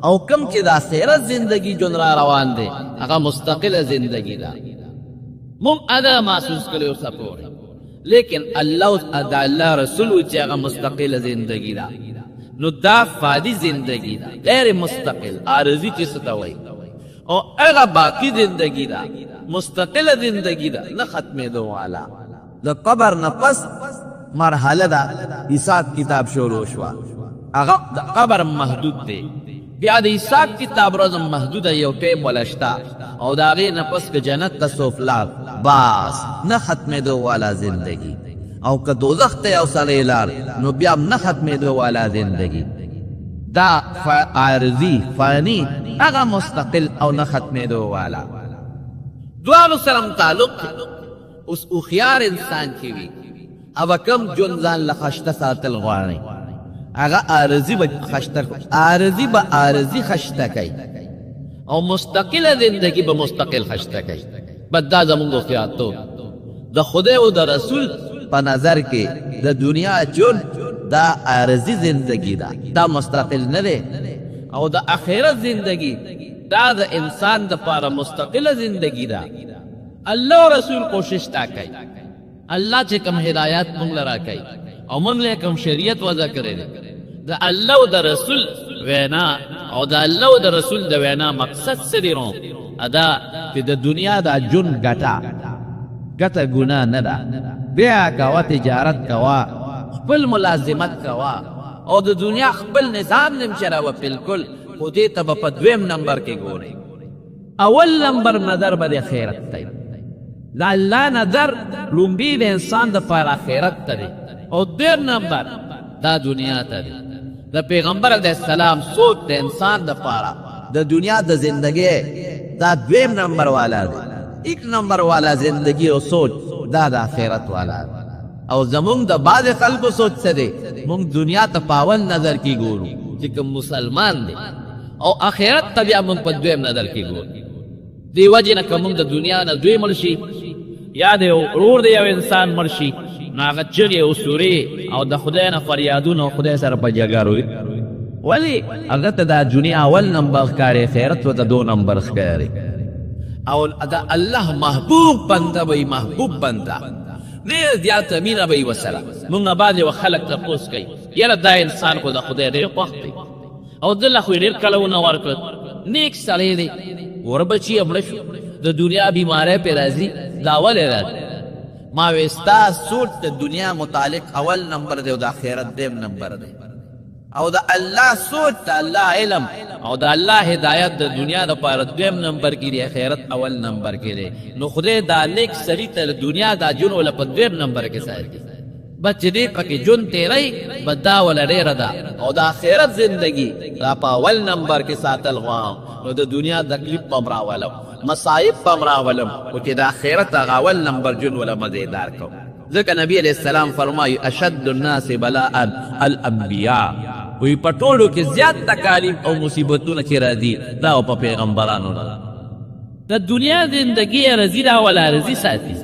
Speaker 1: او کم چې د آخرت زندګي ژوند را روان دی هغه مستقله زندګي ده، موږ ادا محسوس کړی اوسه پورې. لیکن الله رسول چې هغه مستقله زندگی ده، نو دا فانی زندگی ده، غیر مستقل عارضی چې څه ته وایي، او هغه باقی زندگی ده، مستقله زندگی ده، نه ختمېدو والا. د قبر نه پس مرحله ده حساب کتاب شروع شوه، هغه د قبر محدود دی. بیا د حساب کتاب ورځ محدوده یو ټیم ولا شته، او د هغې نه پس که جنت ته څوک لاړ بس نه ختمېدو والا زندگی، او که دوزخ ته یو سړی لاړ نو بیا هم نه ختمېدو والا زندگی. دا عارضي فانی، هغه مستقل او نه ختمېدو والا. دواړو سره تعلق اوس هوښیار انسان چې وي هغه کم ژوند ځان له خشته ساتل غواړي، هغه عارضي به خشته، عارضي به عارضي خشته کوي، او مستقله زندگی به مستقل خشته کوي. بس دا زمونږ هوښیارتوب د خدای او د رسول په نظر کې د دنیا ژوند دا عارضي زندگی ده، دا مستقل نه دی. او د آخرت زندگی دا د انسان دپاره مستقله زندگی ده. الله او رسول کوشش تا کوي، الله چې کوم هدایات موږ له راکوي او موږ له کوم شریعت وضع کړی دی، د الله او د رسول وینا او د الله او د رسول د وینا مقصد څه دی؟ نو ادا چې د دنیا دا ژوند ګټه ګناه نه ده، بیا کوه، تجارت کوه، خپل ملازمت کوه، او د دنیا خپل نظام نیم چلاوه بالکل، خو دې ته به په دویم نمبر کې ګورئ. اول نمبر نظر به د خیرت دی، د الله نظر لومبي د انسان دپاره خیرت ته دی، او دیم نمبر دا دنیا ته دی. د پیغمبر علیه السلام سوچ د انسان دپاره د دنیا د زندگی دا دویم نمبر والا دی. ایک نمبر والا زندگی او سوچ دا د آخرت والا دی. او زمونږ د بعض خلکو سوچ څه دی؟ مونږ دنیا ته په اول نظر کې ګورو چې کوم مسلمان دی، او آخرت ته بیا مونږ په دویم نظر کې ګورو. دې وجې نه که مونږ د دنیا نه دوی مړ شي، یا د ورور د یو انسان مړ شي، نو هغه چغې او سورې او د خدای نه فریادونه او خدای سره په جګړه وي ولی هغه ته دا دنیا اول نمبر ښکاري خیرت ورته 2 نمبر ښکاري او دا الله محبوب بنده وي محبوب بنده ډېر زیاته مینه به یې ورسره مونږ بعضې وخت خلک تپوس کوي یاره دا انسان خو د خدای ډېر خوښ دی او ده له خو یې ډېر کله ونه ورکړ نیک سړی دی ور بچي یې مړه شو د دنیا بیماری پې راځي دا ولې راځي ما وی ستا سوچ د دنیا متعلق اول نمبر دی او د آخرت 2 نمبر دی او د الله سوچ د الله علم او د الله هدایت د دنیا دپاره 2 نمبر کې دی آخرت اول نمبر کې دی نو خدای دا نیک سړي ته د دنیا دا ژوند وله په 2 نمبر کې ساتي بس چې دی پکې ژوند تیری بس دا وله ډېره ده او د آخرت زندګي دا په اول نمبر کې ساتل غواړم نو د دنیا تکلیف به م راولم مصائب به م راولم خو چې د آخرت هغه اول نمبر ژوند وله مزېدار کوم ځکه نبی علیه السلام فرمایي اشد الناس بلاء الانبیاء وی په ټولو کې زیات تکالیف او مصیبتونه چې راځي دا په پیغمبرانو نه د دنیا زندګي یې رضي ده ولا رضي ساتي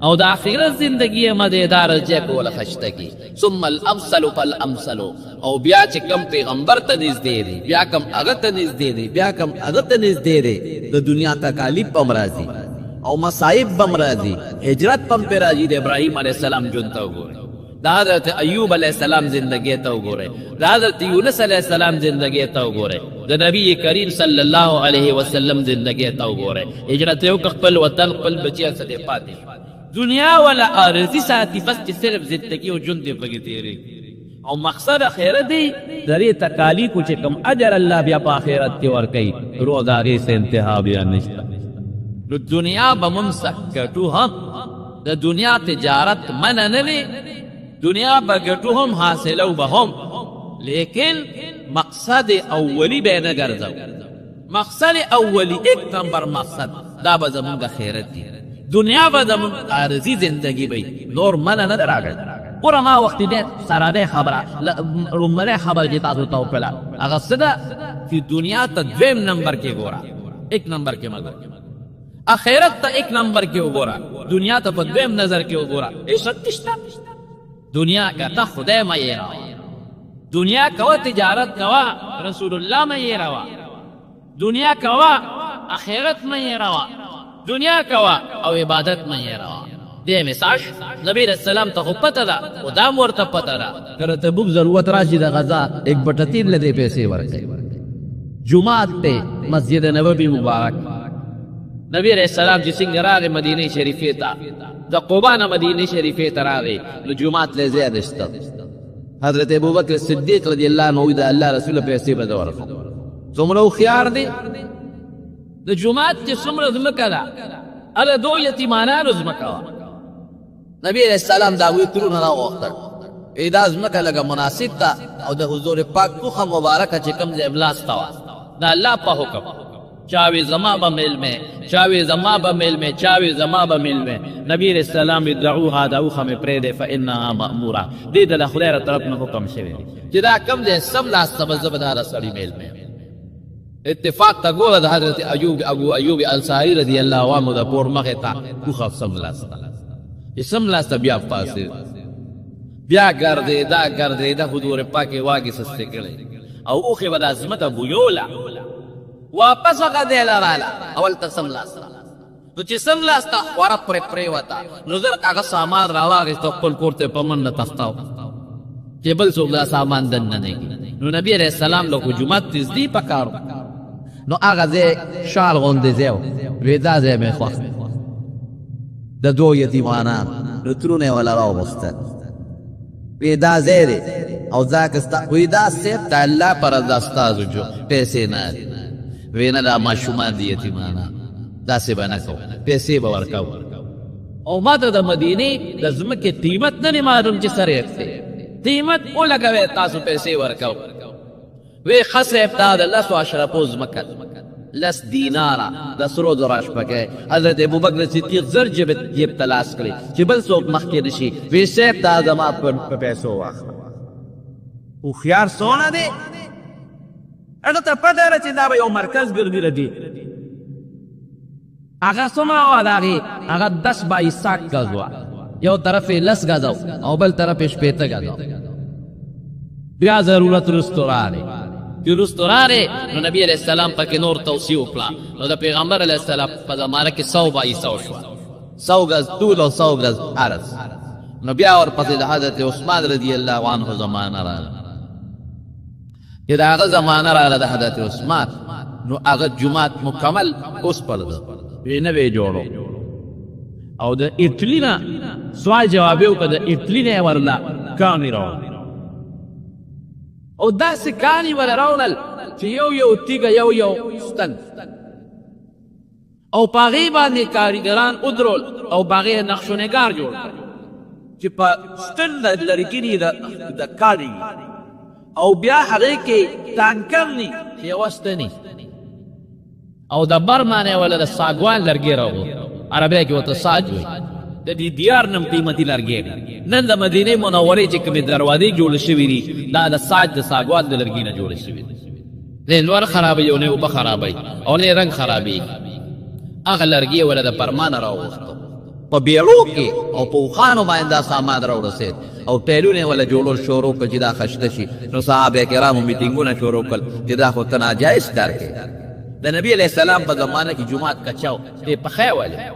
Speaker 1: او د آخرت زندگی مزیدار ځای په وله خشته کی ثم الامثل فالامثل او بیا چې کم پیغمبر ته نږدې دی بیا کم هغه ته نږدې دی بیا کم هغه ته نږدې دی د دنیا تکالیف به م راځي او مصائب به م راځي هجرت به م پرې راځي د ابراهیم علیه السلام ژوند ته وګورئ د حضرت ایوب علیه السلام زندگی ته وګورئ د حضرت یونس علیه السلام زندگی ته وګورئ د نبی کریم صلی الله علیه وسلم زندگی ته وګورئ هجرت یې وکړ خپل وطن خپل بچیان سره پاتې دنیا والا عارضی ساتي بس چې صرف زندگی او ژوند یې پکې تېرېږي او مقصد آخرت دی د دې تکالیفو چې کوم اجر الله بیا په آخرت کې ورکوي روح د هغې څه انتها بیا نشته نو دنیا به مونږ ګټو هم د دنیا تجارت منع نه دی دنیا به ګټو هم حاصلو به هم لیکن مقصد اولی به نه ګرځو مقصد اولی 1 نمبر مقصد دا به زمونږ آخرت دی دنیا به زمونږ عارضي زندگی وي نور منع نه راغلی ګوره ما وختې ډېر سره دی خبره لومړی خبره چې تاسو ته وکړله هغه څه ده چې دنیا ته 2 نمبر کې ګوره 1 نمبر کې مه ګوره آخرت ته 1 نمبر کې وګوره دنیا ته په 2 نظر کې وګوره عزت نشته دنیا که ته خدای مه یېروه دنیا کوه تجارت کوه رسول الله مه یېروه دنیا کوه آخرت مه یېروه دنیا کوه او عبادت مه یېروه دې مساج نبی علیہ السلام ته خو پته ده او دا م ورته پته ده که د تبوک ضرورت راشي د غذا 1/3 له دې پیسې ورکوي جمعات ته مسجد نبوي مبارک نبی علیہ السلام چې څنګه راغی مدینه شریفې ته د قبا نه مدینه شریفې ته راغی نو جمعات له ځای نشته حضرت ابوبکر صدیق رضی الله عنه د الله رسول پیسې به ورکړي څومره هوښیار دی د جمعات چې څومره ځمکه ده هله 2 یتیمانانو ځمکه وه نبی علیہ السلام د هغوی ترونه راوغوښتل ای دا ځمکه لږه مناسب ده او د حضور پاک توخه مبارکه چې کوم ځای ابلاسته وه د الله په حکم چاوی زما به میل میں چاوی زما به میل میں چاوی زما به میل میں نبی علیہ السلام ادعوها دا اوخه مې پرېږدې فانها مأموره دې ته د خدای له طرف نه حکم شوی دی چې دا کوم ځای سم لاسته به زه به دا سړي میل میں اتفاق ته ګوره د حضرت ابو ایوب انصاري رضی الله عنه د پور مخې ته اوخه سم لاسته چې سم لاسته بیا پاسې بیا ګرځېده حضور پاک یې واګې سستې کړې او اوښې به دا ځمکه بویوله واپس هغه دی لراله اول ته سملاسته نو چې سملاسته خوره پرې پرېوته نو زر هغه سامان راواخېسته خپل کور ته په منډه تښتاو چې بل څوک دا سامان دننه نه کړي نو نبي علیہ السلام له خو جومات نږدې پکار نو هغه ځای شال غوندې ځای و وی دا ځای مې خوښ د 2 یتیمانان نو ترونه یې وله راوغوښتل وی دا ځای دی او ځکه ستا وی دا صرف د الله په رضا ستاسو جو پیسې نه دي وینا دا ماشومان دی یتیمانان داسې به نه کوو پیسې به ورکوو او ما ته د مدینې د ځمکې قیمت نه دی معلوم چې څه ریټ دی قیمت ولګوئ تاسو پیسې ورکوو وی ښه صاحب دا د 10 اشرفو ځمکه 10 دیناره د سرو زرو شپږی حضرت ابوبکر صدیق زر جیب ته لاس کړي چې بل څوک مخکې نشي وی صاحب دا زما په پیسو واخله هوښیار څونه دی هغه ته پته ده چې دا به یو مرکز ګرځي ردي هغه څومره وه د هغې هغه 10 بای 60 ګز وه یو طرف لس گزو او بل طرف شپیته گزو بیا ضرورت رستوراره چې رستوراره نو نبی علیہ السلام پکې نور توصیه وکړه نو د پیغمبر علیہ السلام په زمانه کې 100 بای 100 شو 100 گز طول او 100 گز عرض نو بیا ورپسې د حضرت عثمان رضی الله عنه زمانه راغله چې د هغه زمانه راغله د حضرت عثمان نو هغه جماعت مکمل اوس پرده وی نه وی جوړو او د اټلی نه سوال جواب یو کړه د اټلی نه ورلا کانی راو او داسې کانی ور راونل چې یو تیګه یو ستن او پاغي باندې کاریګران ودرول او باغې نقشونګار جوړ چې په ستن د لرګینی د کاری او بیا هغه کې تانکرنی چې واستنی او د برمانه ولا د ساګوان لرګي راو عربی کې وته ساج وي د دې دیار نم قیمتي لرګي نن د مدینه منورې چې کومې دروازې جوړ شوې دي دا د ساج د ساګوان د لرګي نه جوړ شوې دي نور خرابې او نه وب خرابې او نه رنگ خرابې هغه لرګي ولا د پرمانه راوستو په بیړو کې او په خانو باندې سامان راوړسید او ټیلونه ولا جوړول شروع کړي چې دا خشته شي نو صحابه کرامو میټینګونه شروع کړل چې دا خو تناجایز کار کې د نبی علیہ السلام په زمانه کې جمعات کچاو په خیواله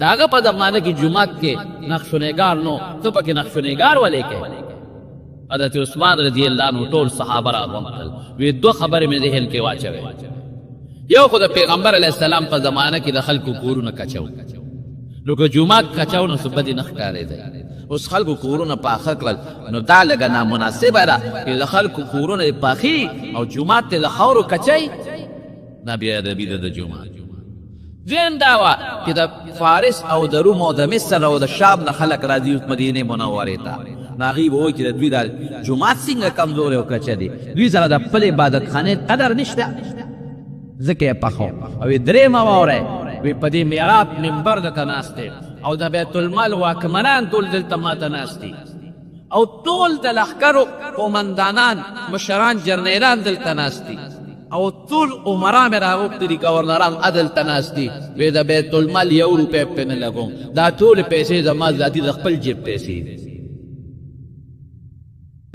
Speaker 1: دا هغه په زمانه کې جمعات کې نقشونګار نو ته پکې نقشونګار ولې کې حضرت عثمان رضی الله عنه ټول صحابه راغونډل وی دوه خبرې مې ذهن کې واچوي یو خو د پیغمبر علیہ السلام په زمانه کې د خلکو کورونه کچاو نو که جمعات کچاو نو سبد نه ښکارې دی اوس خلکو کورونه پاخه کړل نو دا لږه نامناسبه ده چې د خلکو کورونه پاخي او جمعات ته د خاورو کچای نبی ادبی د جمعه دین داوا چې د فارس او د روم او د مصر او د شام نه خلک راځي مدینه منوره ته ناغیب وای چې د دوی د جمعه څنګه کمزور او کچه دي دوی سره د خپل عبادت خانه قدر نشته ځکه په خو او درې ما وره وی په دې میراب منبر د تناسته او د بیت المال واکمنان ټول دلته ما تناستی او ټول د لښکرو قومندانان مشران جرنیلان دلته ناستی او ټول عمرا مې راغوښتي دي ګورنران عدل تناستی وی د بیت المال 1 روپۍ په نه لګوم دا ټول پیسې زما ذاتي د خپل جیب پیسې دي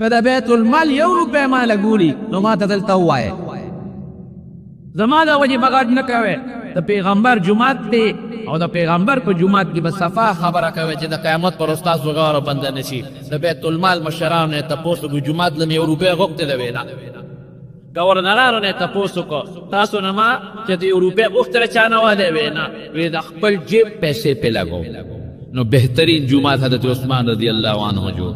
Speaker 1: په د بیت المال 1 روپۍ ما لګولي نو ما ته دلته ووایه زما د وجې بغاټ نه کوې د پیغمبر جماعت دی او د پیغمبر په جماعت کې به صفا خبره کوي چې د قیامت پر استاد وغاره بنده نشي د بیت المال مشران نه تاسو په جماعت لمه 1 روپۍ غوښته دی وینا گورنرانو نه تاسو کو تاسو نه ما چې د 1 روپۍ غوښتل چانه وله وینا وی د خپل جیب پیسې په لګو نو بهترین جماعت حضرت عثمان رضی الله عنه جو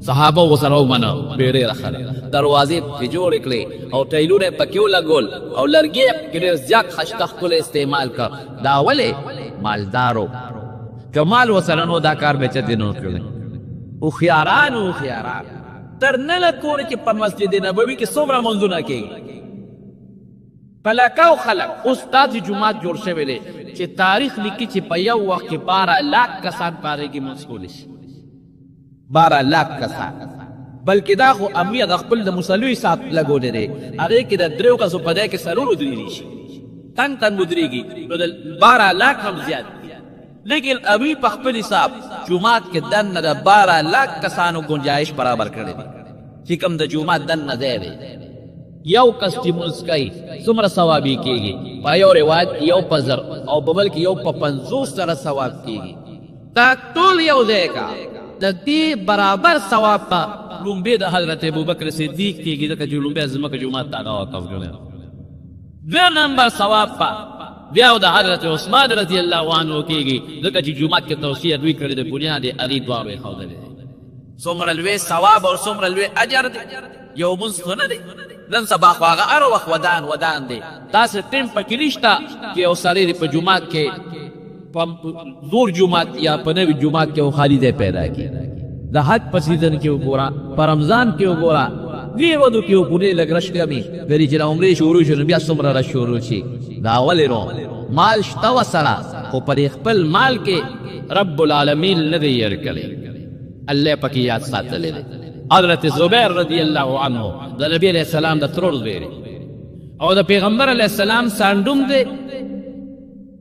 Speaker 1: صحابه وسره ومنه بیره راخله دروازې په جوړ کړې او ټیلونه پکې لګول او لرګي کې زیات خشته خپل استعمال کا دا ولې مالدارو کمال وسره نو دا کار به چته نو کړل او خياران تر نه کور کې په مسجد نبوي کې څومره منځونه کوي پلاکاو خلق استاد جمعات جوړ شوی دی چې تاریخ لیکي چې په یو وخت کې 12 लाख کسان پاره کې مسئول شي 12 लाख کسان بلکې دا خو امیر د خپل د مصلوي سات لګولې دی هغه کې د دریو کسو په دای کې سرور درې شي تن مدريږي نو د 12 लाख هم زیات لیکن ابھی په خپل حساب جمعات کې دن د 12 लाख کسانو گنجائش برابر کړی دی چې کوم د جمعات دن نه دی یو کس چې مسکای څومره ثوابي کیږي په یو روایت یو پزر او ببل کې یو په 50 سره ثواب کیږي دا ټول یو ځای کا د دې برابر ثواب په لومبه د حضرت ابوبکر صدیق کیږي ځکه چې لومبه زمکه جمعات تا وقف کړل بیا نمبر ثواب بیا د حضرت عثمان رضی الله عنه کیږي ځکه چې جمعات کې توصیه دوی کړې د بنیاد علی دواوی خوذلې څومره لوی ثواب او څومره لوی اجر دی یو منځ دی نن سبا خو هغه هر وخت ودان دی تاسو ټیم پکې نشته چې یو سړی په جمعات کې په زور جمعات یا په نوي جمعات کې خالی دی پیدا کی د حج په سیزن کې وګوره په رمضان کې وګوره دې ودو کې وګورې لګ رش کمی غری چې عمرې شروع شو بیا څومره رش شروع شي دا ولې مال شته وسره خو پر خپل مال کې رب العالمین نه دی ورکړي الله پکې یاد ساتلې حضرت زبیر رضی الله عنه د نبی علیہ السلام د ترور زوی او د پیغمبر علیہ السلام ساندوم دی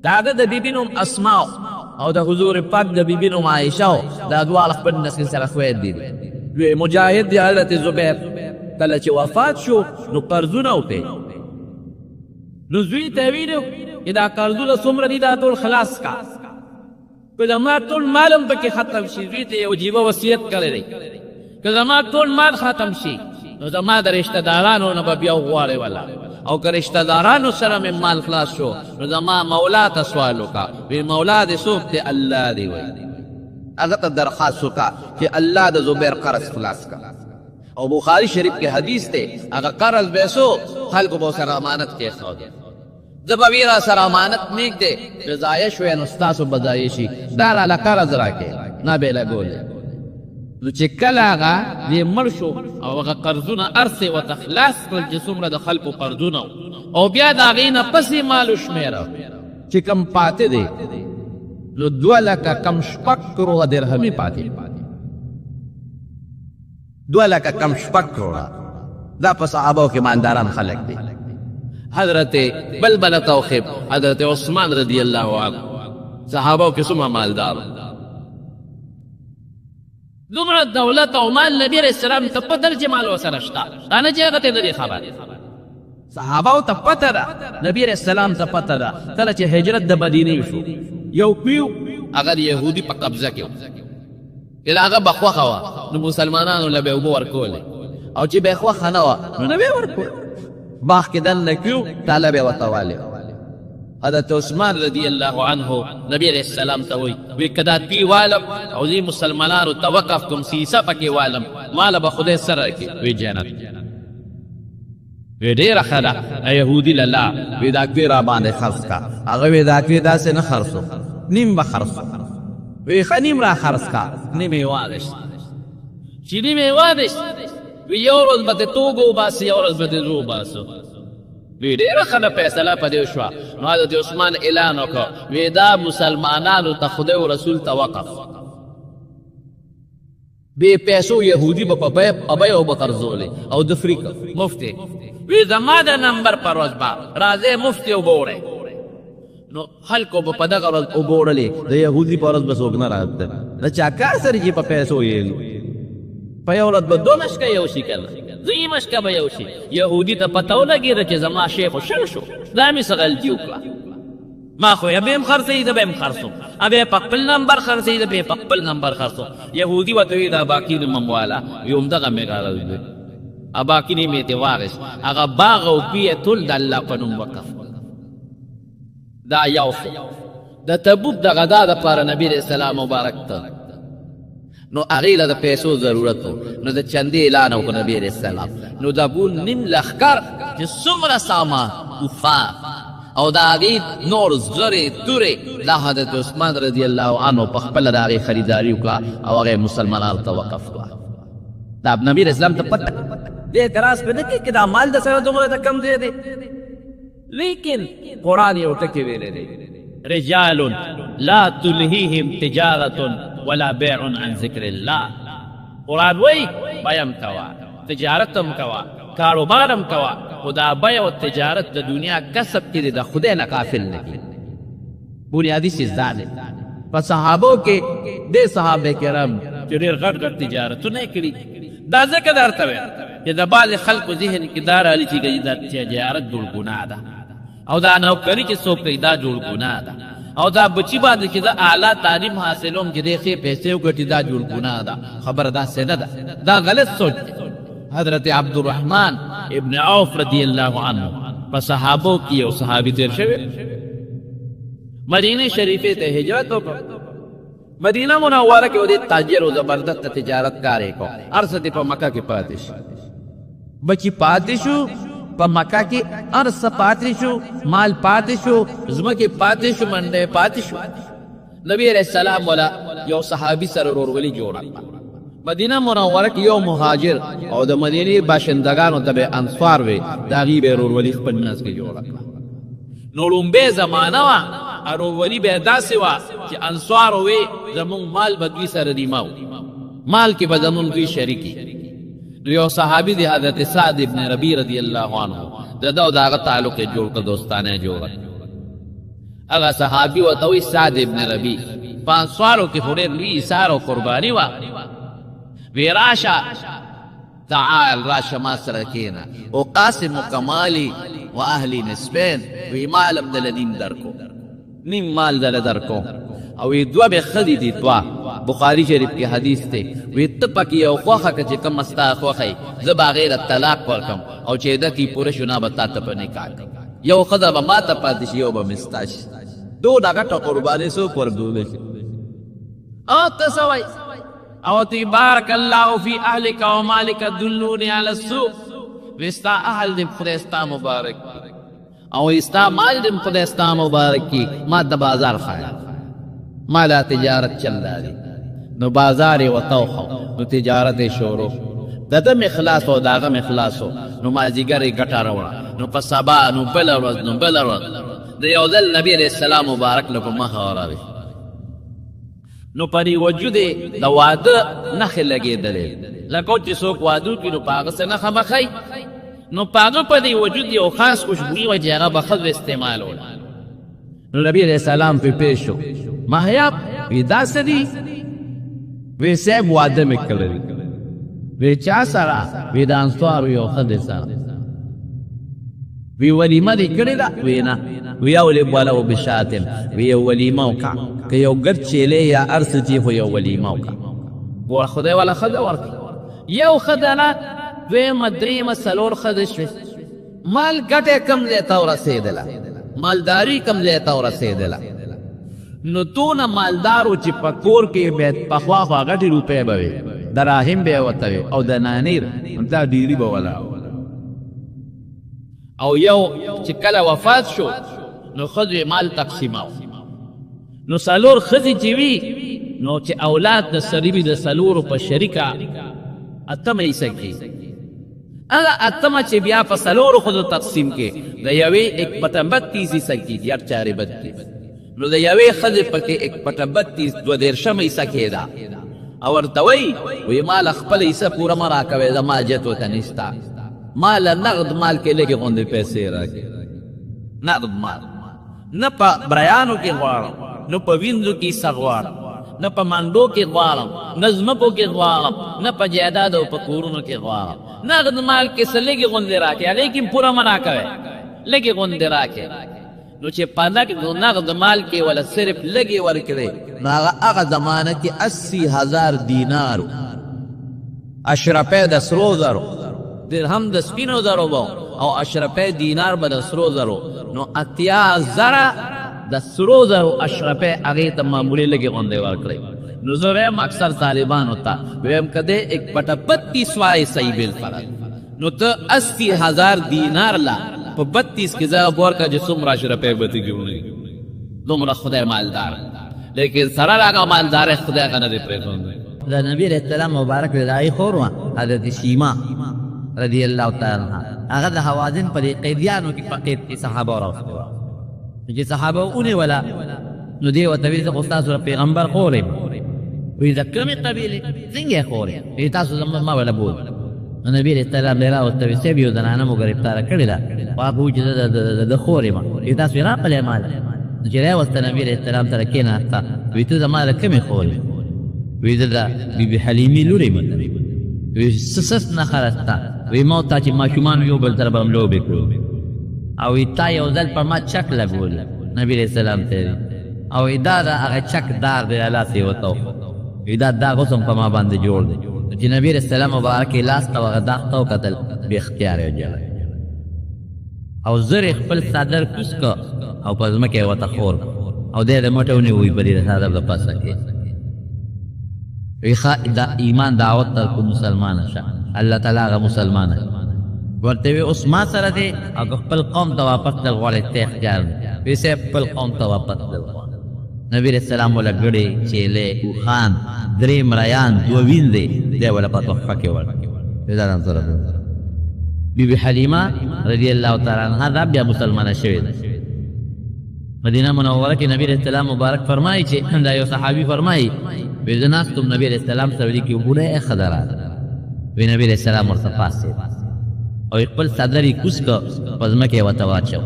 Speaker 1: دا د بیبینوم اسماء او د حضور پاک د بیبي نوم عایشه دا دواړه خپل نسل سره خویندې دي لوی مجاهد دی حضرت زبیر کله چې وفات شو نو قرضونه وکړي نو زوی ته ویلو چې دا قرضونه څومره دي دا ټول خلاص کا که زما ټول مال هم پکې ختم شي زوی ته یو عجیبه وصیت کړی دی که زما ټول مال ختم شي نو زما د رشته دارانو نه به بیا وغواړې والا او که رشته دارانو سره مې مال خلاص شو نو زما مولا ته سوال وکړه وی مولا دې څوک دی الله دی وی هغه ته درخواست وکړه چې الله د زبیر قرض خلاص کړه او بخاری شریف کې حدیث دی هغه قرض به سو خلکو به سره امانت کېښود زه به وی را سره امانت نږدې چې ضایع شوی نو ستاسو به ضایع شي دا راله قرض راکړې نه به یې لګولې نو چې کله هغه دې مړ شو او هغه قرضونه ارسې ورته خلاص کړل چې څومره د خلکو قرضونه او بیا د هغې نه پسې مال وشمېره چې کم پاتې دی نو 2 لکه کم 6 کروړه درهمې پاتې 2 لکه کم 6 کروړه دا په صحابو کې مالداران خلک دي حضرت بلبل توخب حضرت عثمان رضی الله عنه صحابو کې څومره مالدار دومره دولت او مال نبی علیہ السلام ته پته ده چې مال ورسره شته دا نه چې هغه ته نه دی خبر صحابو ته پته ده نبی علیہ السلام ته پته ده کله چې هجرت د مدینې شو یو پیو هغه یهودي په قبضه کې و هغه به خوښه وه نو مسلمانانو له به اوبه ورکولې او چې به یې خوښه نه وه نو نه به یې ورکول باغ کې دننه کیو تاله به یې ورته والې حضرت عثمان رضی الله عنه نبی علیہ السلام ته وی که دا تی والم او زی مسلمانانو ته وقف کوم سیسه پکې والم ماله به خدای سره کړي وی جنت وی ډېره ښه ده یهودي له وی دا کوې را باندې خرڅ کا هغه وی دا کوې داسې نه خرڅو نیم به خرڅو وی ښه نیم را خرڅ کا نیم یې واغېست چې نیم یې واغېست وی یو ورځ به د توګو وباسي یو ورځ به د زو وباسو وی ډېره ښه فیصله په دې شوه نو حضرت عثمان اعلان وکړ وی دا مسلمانانو ته خدای او رسول ته وقف بې پیسو یهودي به په بیو به قرضولې او د فری مفتي وی زما د نمبر پر ورځ به راځئ مفتي وګورئ نو خلکو به په دغه ورځ وګورلې د یهودي په ورځ به څوک نه راته د چا کار سره چې په پیسو یې په یو ورځ به 2 مشکه یو شي که نه 2 مشکه به یو شي یهودي ته پته ولګېده چې زما شی خو شل شو دا مې څه غلطي وکړه ما خو یې به هم خرڅوي زه به هم خرڅوم به په خپل نمبر خرڅوي زه به په خپل نمبر خرڅوم یهودي ورته وایي دا باقي نوم والا وي همدغه مې غرض دی باقي نیم یې ترې واخېست هغه باغ او پیه ټول د الله په نوم وقف دا یو شو د تبوک د غدا دپاره نبي علیه السلام مبارک ته نو هغې له د پیسو ضرورت و نو د چندې اعلان وکړو نبي علیه السلام نو د ابو نیم لښکر چې څومره سامان وفا او د هغې نور زرې تورې دا حضرت عثمان رضی الله عنه په خپله د هغې خریداري وکړه او هغې مسلمانانو ته وقف کړه دا نبي علیه السلام ته پته دې اعتراض پې نه کوي چې دا مال د سره دومره د کم ځای دی لیکن قرآن یو ټکې ویلی دی رجال لا تلهیهم تجارة ولا بیع عن ذکر الله قرآن وی بیم کوا تجارتم کوا کاروبارم کوا خدا بیع و تجارت د دنیا کسب کې د خدای نه غافل نه کی بنیادی چیز دا دی په صحابو کې د صحابه کرام چې ډېر غټ غټ تجارتونه یې کړي دا ځکه درته وایم چې د بعضې خلکو ذهن کې دا رالي چې دا تجارت جوړ ګناه ده او دا نوکري چې څوک کوي دا جوړ ګناه ده او دا بچی باندې چې دا اعلی تعلیم حاصلوم چې ډېرې ښې پیسې وګټي دا جوړ ګناه ده خبره داسې نه ده دا غلط سوچ دی حضرت عبدالرحمن ابن عوف رضی الله عنه په صحابو کې یو صحابي تیر شوی مدینه شریفې ته هجرت وکړ مدینه منوره کې ودې تاجر او زبردست تجارت کار یې کو هر څه په مکه کې پاتې شو بچی پاتې شو په مکه کې هر څه پاتې شو مال پاتې شو ځمکې پاتې شو منډې پاتې شو نبی علیہ السلام ولا یو صحابي سره ورورولي جوړه مدینه منوره کې یو مهاجر او د مدینې باشندگانو ته به انصار وي د هغې به ورورولي خپل منځ کې جوړه کړه نو لومبۍ زمانه وه ورورولي به یې داسې وه چې انصار وی زمونږ مال به دوی سره نیمه مال کې به زمونږ دوی شریکي نو یو صحابي دی حضرت سعد ابن ربی رضی الله عنه د ده او د هغه تعلق یې جوړ کړه دوستانه یې جوړه هغه صحابي ورته وایي سعد ابن ربی پانسوارو کې خو ډېر لوی ایثار او قرباني وه وی راشه تعال راشه ما سره کښېنه او قاسم کمالي و اهلی نسبین وی مالم دله نیم درکو نیم مال دله درکو او وی دوه به ښځې دي دوه بخاري شریف کې حدیث دی وی ته پکې یو خوښه که چې کومه ستا خوښه یي زه به هغې له طلاق ورکړم او چې عده کې پوره شو نه به تا ته په نکاح کړم یو ښځه به ما ته پاتې شي یو به مې ستا شي دونه غټه قرباني څوک ورکولی شي او ته څه وایي او تی بارک الله فی اهلک و مالک دلونی علی السوق وی ستا اهل دې خدای ستا مبارک او ستا مال دې خدای ستا مبارک کی ما د بازار خایم ما لا تجارت چل داری نو بازار یې ورته وښو نو تجارت یې شروع د ده مې خلاص و د هغه مې خلاص و نو مازدیګر یې ګټه راوړه نو په سبا نو بله ورځ نو بله ورځ د یو ځل نبي علیه السلام مبارک له په مخه وراوي نو پری وجود د واده نښې لګېدلې لکه چې څوک واده وکړي نو په هغه څه نښه به ښایي نو په هغه په دې وجود یو خاص خوشبويي وه چې هغه به ښځو استعمالوله نو نبي علیه السلام پرې پېښ شو مهیاب وی دا څه دي وی صاحب واده مې کړی وی چا سره وی د انصارو یو ښځې سره وی ولیمه دې کړې ده وی نه وی اولب ولو بشاتم وی یو ولیمه وکړه که یو ګرد چیلې یا هر څه چې خو یو ولیمه وکړه ګوره خدای والا ښځه ورکړي یو ښځه نه دویمه درېیمه څلور ښځې شوې مال ګټې کم ځای ته ورسېدله مالداري کم ځای ته ورسېدله نو دونه مالدارو چې په کور کې به پخوا خوا غټې روپۍ به وې دراهم به یې ورته وې او د نانیر دا ډیري به ولاړ او یو چې کله وفات شو نو ښځو مال تقسیماو نو څلور ښځې چې وي نو چې اولاد د سړي وي د څلورو په شریکه اتمه حصه کېږي هغه اتمه چې بیا په څلورو ښځو تقسیم کې د یوې 1/32 حصه کېږي هر چارې 32 نو د یوې ښځې پکې 1/32 22 حصه کېده او ورته وایي ما له خپله حصه پوره مه راکوې زما حاجت ورته نشته ما له نغد مال کې لږې غوندې پیسې راکړې نغد مال نه په بریانو کې غواړم نه په وینځو کې حصه غواړم نه په منډو کې غواړم نه ځمکو کې غواړم نه په جایداد او په کورونو کې غواړم نغد مال کې څه لږې غوندې راکړې هغې کې پوره مه راکوې لږې غوندې راکړې نو چې په نغد مال کې ولا صرف لږې ورکړې نو هغه زمانه کې 80,000 دینارو اشرفۍ د سرو زرو درهم د سپینو زرو به او اشرفۍ دینار به د سرو زرو نو 80,000 د سرو زرو اشرفۍ هغې ته معمولي لږې غوندې ورکړئ نو زه ویم اکثر طالبانو ته ویم که دی 1/32 وایي صحیح بالفرض نو ته 80,000 دینار لا په 32 کې ځای ورکړه چې څومره اشرفۍ به ته جوړوي دومره خدای مالدار لیکن سره هغه مالدارۍ خدای هغه نه دی پرېښودی د نبي علیه السلام مبارک د هغې خور وه حضرت شیما رضی الله تعالی عنها هغه د حوازن په دې قیدیانو کې په قید کې صحابه راوستې وه چې صحابه ونیوله نو دې ورته ویل زه خو ستاسو د پیغمبر خور یم وایي د کومې قبیلې څنګه یې خور یم وایي تاسو زما ما وله بول نو نبي علیه السلام دی راوسته وایي صاحب یو زنانه مو ګرفتاره کړې ده خو هغه وایي چې زه د خور یم وایي تاسو یې راغلی ماله نو چې راوسته نبي علیه السلام سره کېناسته وایي ته زما د کومې خور یې وایي زه د بیبي حلیمې لور یم وایي څه نښه سته وی ما تا چې ماشومانو یو بل سره به هم لوبې کړو او وی تا یو ځل پر ما چک لګول نبي علیه السلام ته او وی دا د هغه چک دار دی لاس یې ورته وی دا داغ اوس هم په ما باندې جوړ دی چې نبي علیه السلام مبارک یې لاس ته هغه داغ ته وکتل بې اختیاره یې وجلی او زر یې خپل څادر کوز که او په ځمکه یې ورته خور او دی د مټه ونیوی په دې د څادر د پاسه کې وی دا ایمان دعوت تر کو مسلمانه شه الله تعالی هغه مسلمانه ورته وی اوس ما سره دی او خپل قوم ته واپس تل غواړې ته اختیار وی صاحب خپل قوم ته واپس تل نبی علیه السلام وله ګړې چیلې اوښان درې مریان دوه ویندې دی وله په تحفه کې ورکړې ځان سره بیبي حلیمه رضی الله تعالی عنها دا بیا مسلمانه شوې ده مدینه منوره کې نبی علیه السلام مبارک فرمایي چې دا یو صحابي فرمایي وی زه ناستم نبی علیه السلام سره ولیکې یو بوډۍ ښځه راغله وی نبی علیه السلام ورته پاڅېد او خپل څادر یې کوز که په ځمکه یې ورته واچو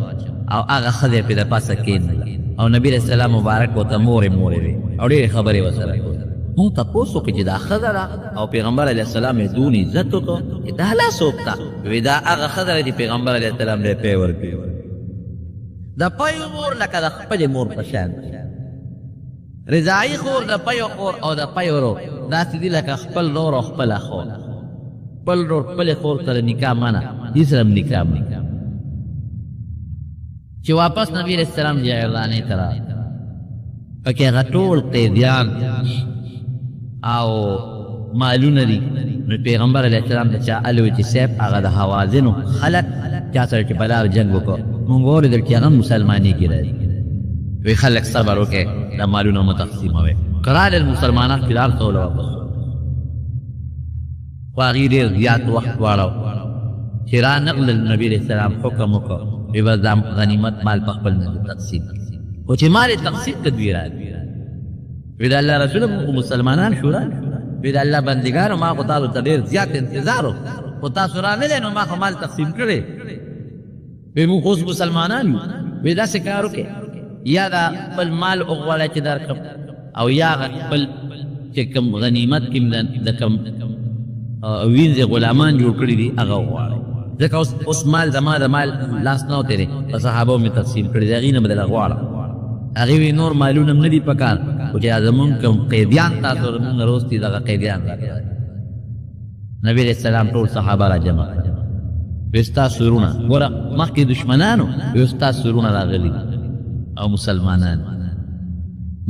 Speaker 1: او هغه ښځه یې پرې د پاسه کېنوله او نبی علیه السلام مبارک ورته مورې مورې وی او ډېرې خبرې ورسره کولې. مونږ تپوس وکړو چې دا ښځه ده او پیغمبر علیه السلام یې دون عزت وکړو چې دا لا څوک ده؟ وایي دا هغه ښځه ده چې پیغمبر علیه السلام ته یې پی ورکړي. د پیو مور لکه د خپلې مور په شان، رضاعي خور د پیو خور او د پیو ورور داسې دي لکه خپل رور او خپله خور. خپل رور خپلې خور سره نکاح منه، دې سره هم نکاح منه. چې واپس نبي علیه السلام جعرانې ته راغی، پکې هغه ټول قیدیان او مالونه دي. نو پیغمبر علیه السلام ته چا الوی چې صاحب هغه د حوازنو خلک چا سره چې په لار جنګ وکړو مونږ واورېدل چې هغه مسلمانېږي راځي. وی خلک صبر وکړئ دا مالونه مه تقسیموئ. که رالل مسلمانان چې لار ته واپس خو هغې ډېر زیات وخت واړو چې را نقلل نبي علیه السلام حکم وکړ وی بس دا غنیمت مال په خپل منځ تقسیم خو چې مال یې تقسیم کړ دوی راغلي. وی د الله رسول موږ مسلمانان شو وی د الله بندګانو ما خو تاسو ته ډېر زیات انتظار وکړو خو تاسو رانغلی نو ما خو مال تقسیم کړی. وی موږ اوس مسلمانان یو. وی داسې کار وکړئ یا دا خپل مال وغواړئ چې درکړم او یا خپل چې کوم غنیمت کې د کوم وینځې غلامان جوړ کړي دي هغه وغواړئ. ځکه اوس مال زما د مال لاس نه وتېری په صحابو مې تقسیم کړي دي هغې نه به دله غواړم. هغې وی نور مالونه هم نه دي په کار خو چې زمونږ کوم قیدیان تاسو زمونږ نه روست دي دغه قیدیان راکړه. نبي علیه السلام ټول صحابه را جمع کړه. وی ستاسو وروڼه ګوره مخکې دشمنانو وی ستاسو وروڼه راغلي او مسلمانان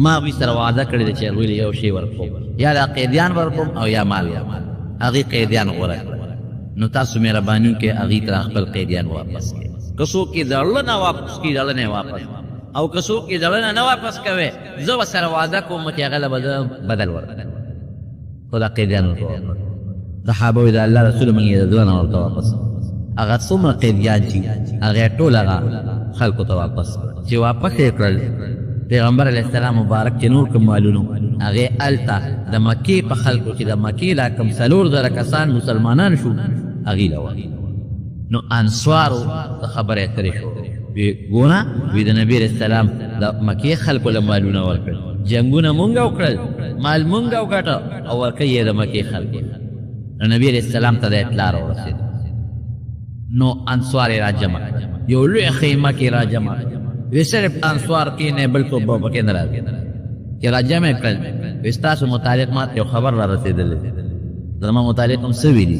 Speaker 1: ما هغوی سره وعده کړې ده چې هغوی له یو شی ورکوم یا دا قیدیان ورکوم او یا مال ورکوم. هغې قیدیان غوره کړه. نو تاسو مهرباني وکړئ هغې ته خپل قیدیان واپس کړئ. که څوک یې د زړه نه واپس کړي د زړه نه یې واپس او که څوک یې د زړه نه واپس کوئ زه ورسره وعده کوم چې هغه له به زه بدل ورکړم خو دا قیدیان ورته واپس. صحابه وایي د الله رسول موږ یې د زړه نه ورته واپس هغه څومره قیدیان چې هغه یې ټول هغه خلکو ته واپس چې واپس یې کړل. پیغمبر علیه السلام مبارک چې نور کوم مالونه هغې هلته د مکې په خلکو چې د مکې لا کوم 4,000 کسان مسلمانان شو هغې له ورکړل. نو انصارو ته خبره اترې شو وی ګوره وی د نبي علیه السلام د مکې خلکو له مالونه ورکړل جنګونه مونږ وکړل مال مونږ وګټه او ورکړی یې د مکې خلکو. نو نبي علیه السلام ته د اطلاع راورسېد. نو انصار یې را جمع یو لوی خیمه کې را جمع وی صرف انصار کېنی بل څوک به پکې نه راځي چې را جمع یې کړل. وی ستاسو متعلق ما ته یو خبر را رسېدلی زما متعلق هم څه ویلي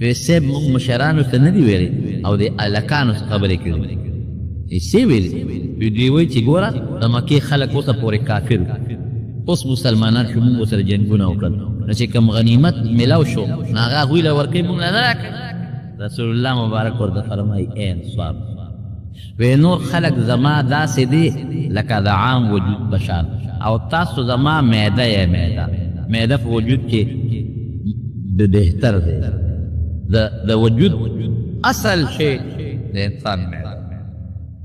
Speaker 1: وی صاحب مونږ مشرانو ته نه دي ویلي او د هلکانو څه خبرې کړي څه ویلي وی دوی وایي چې ګوره د مکې خلک اوسه پورې کافر اوس مسلمانان شو مونږ ورسره جنګونه وکړل نو چې کوم غنیمت میلاو شو نو هغه هغوی له ورکوي مونږ له نه راکړه. رسول الله مبارک ورته فرمایي ای انصار وی نور خلق زما داسې دی لکه د عام وجود بشان او تاسو زما معده یې معده په وجود کې بهتر دی د وجود اصل شی د انسان معده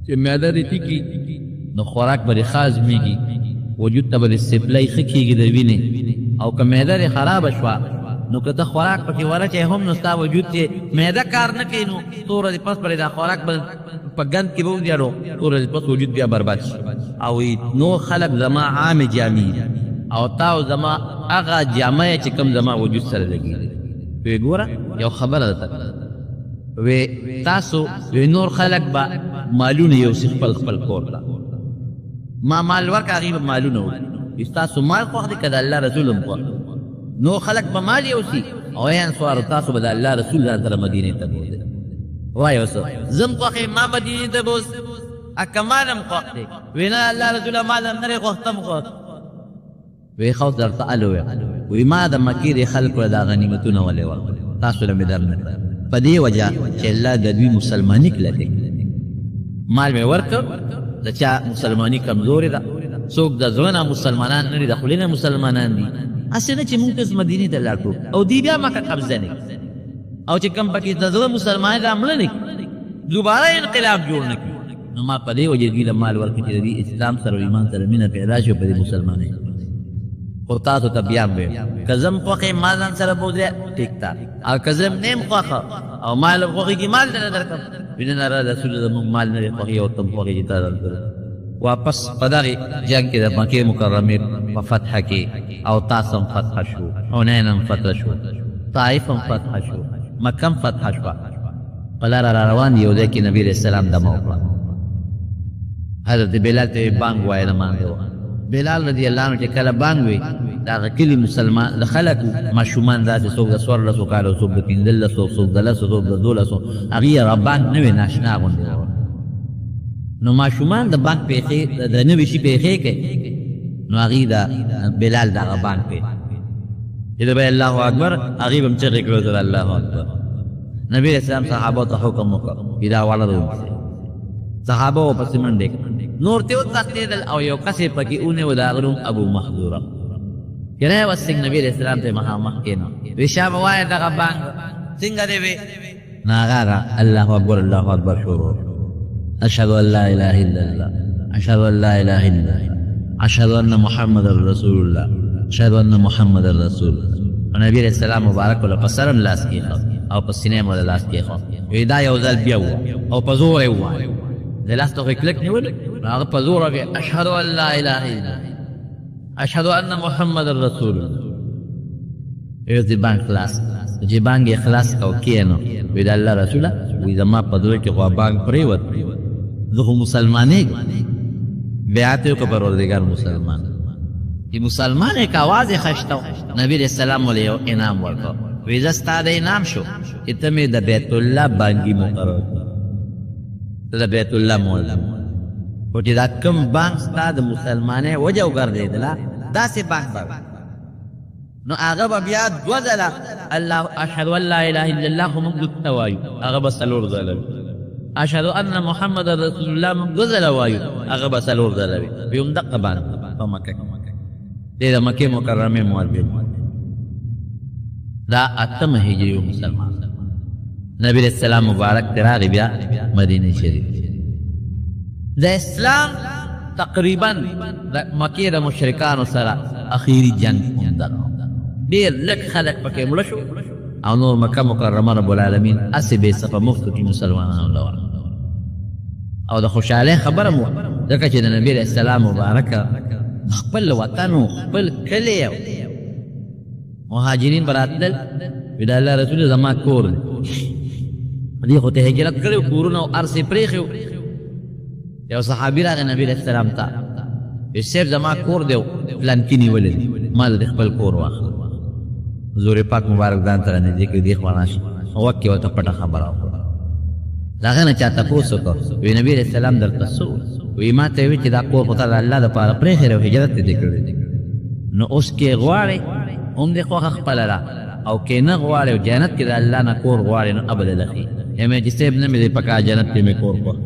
Speaker 1: چې معده دې ټیکي نو خوراک به دې خازمیږي وجود ته به دې سپلای ښه کېږي د وینې او که معده دې خرابه شوه نو که ته خوراک پکې ورچې هم نو ستا وجود چې معده کار نه کوي نو څو ورځې پس پرې دا خوراک به په ګند کې به وزیړو څو ورځې پس وجود بیا برباد شي. او نور خلق زما عامې جامې او تا او زما هغه جامه چې کوم زما وجود سره لګېږي. وی ګوره یو خبره ده وی تاسو وی نور خلق به مالونه یوسي خپل کور ته ما مال ورکړه هغې به مالونه وکړي ستاسو مال خوښ دی که د الله رسول هم خوښ نو خلق به مال یوسي او ای انصارو تاسو به د الله رسول ځان سره مدینې ته بوځئ. وایه اوس زه م خوښ یم ما مدینې ته بوځ که مال هم خوښ دی وی نه الله رسوله مال هم نه دی خوښ ته م خوښ وی ښه اوس درته ال ویم وی ما د مکې د خلکو له دا غنیمتونه ولې ورکړل تاسو له مې در نه کړل په دې وجه چې الله د دوی مسلماني کلکې مال مې ورکړ د چا مسلماني کمزورې ده څوک د زړه نه مسلمانان نه دي د خولې نه مسلمانان دي هسې نه چې مونږ اوس مدینې ته لاړ کړو او دوی بیا مکه قبضه نه کړي او چې کوم پکې د زړه مسلمان دا مړه نه کړي دوباره انقلاب جوړ نه کړي نو ما په دې وجه دوی له مال ورکړي چې د دوی اسلام سره او ایمان سره مینه پیدا شي په دې مسلمانۍ خو تاسو ته بیا ویم که زه م خوښ یم ما ځان سره بوځئ ټیک ده او که زه م نه یم خوښه او ما له خوښېږي مال درنه درکړم وینه نه رسول زموږ مال نه دی خوښي او ته م خوښېږي تا ځان سره واپس په دغې جنګ کې د مکې مکرمې په فتحه کې او تاس هم فتحه شو، حنین هم فتحه شو، طائف هم فتحه شو، مکه هم فتحه شوه. په لاره را روان دي، یو ځای کې نبي علیه السلام دمه وکړه. حضرت بلال ته بانګ وایه لمانځه وه. بلال رضی الله عنه چې کله بانګ وی د هغه کلي مسلمان د خلکو ماشومان داسې څوک د 14 کالو، څوک د 15، څوک د 10، څوک د 12، هغې یې بانګ نه وی ناشنا غوندې وه. نو ماشومان د بانګ پیښې د نوي شي پیښې کوي، نو هغې د بلال دغه بانګ پې چې د به الله اکبر، هغې به هم چغې کړو د الله اکبر. نبي علیه السلام صحابو ته حکم وکړ چې دا واړه ونیسئ. صحابه ورپسې منډې کړې، نور ترې وتښتېدل او یو کس یې پکې ونیو، د هغه نوم ابو محذوره. یری وسنګ نبي علیه السلام ته مخامخ کېنو، وی شابه وایه دغه بانګ څنګه دی وی؟ نو هغه الله اکبر الله اکبر شروع، اشهد ان لا اله الا الله، اشهد ان لا اله الا الله، اشهد ان محمد رسول الله، اشهد ان محمد رسول الله. نبی علیہ السلام مبارک له په سر لاس کېښود او په سینې مو لاس کېښود، وی دا یو ځل بیا ووایه او په زور یې ووایه. د لاس ته کلک نیولې، هغه په زور وکړې اشهد ان لا اله الا الله، اشهد ان محمد رسول الله. یو دې بانګ خلاص، چې بانګ یې خلاص کو کېنو، وی د الله رسوله، وی زما په زړه کې خو بانګ پرېوت، زه خو مسلمانېږم. بیعت یې وکړه پروردګار مسلمان چې مسلمان یې که اواز یې خشته و. نبي علیه السلام ولې یو انعام ورکړ، وی زه ستا د انعام شو چې ته مې د بیت الله بانګي مقرر کړ، ته د بیت الله مولم. خو چې دا کوم بانک ستا د مسلمانۍ وجه وګرځېدله، داسې بانک به نو هغه به بیا 2 ځله الله اشهد ان لا اله الا الله خو موږ دلته وایو، هغه به 4 ځله وي. اشهد ان محمد رسول الله موږ 2 ځله وایو، هغه به 4 ځله وي. وي همدقه بانک په مکه کې، دی د مکې مکرمې مؤذن. دا 8 هجري مسلمان نبی علیہ السلام مبارک تراغی بیا مدینه شریف. د اسلام تقریبا مکې د مشرکانو سره اخیری جنگ همدا، ډېر لږ خلک پکې مړه شو او نور مکه مکرمه رب العالمین هسې بې صفه مفتو کې مسلمانانو له ورکړه. او د خوشحالۍ خبره مو ځکه چې د نبي علیه السلام مبارکه خپل وطن و خپل کلی و مهاجرین به راتلل، وی د الله رسول زما کور دی، دې خو ته هجرت کړی، کورونه او ارض یې پرېښي. یو صحابي راغی نبي علیه السلام ته، وی صاحب زما کور دی پلانکي نیولی دی، ما د خپل کور واخله. حضور پاک مبارک ځان ته رانږدې کړي، دې خوا راشي، غوږ کې ورته پټه خبره وکړه. د هغې نه چا تپوس وکړ، وی نبي علیه السلام درته څه وی؟ ما ته یې ویل چې دا کور خو تا د الله دپاره پرېښی او هجرت دې کړی، نو اوس کې غواړې هم دې خوښه خپله ده، او کې نه غواړې او جنت کې د الله نه کور غواړې، نو ابد لخي یمه چې صاحب نه مې دې پکا جنت کې مې کور خوښ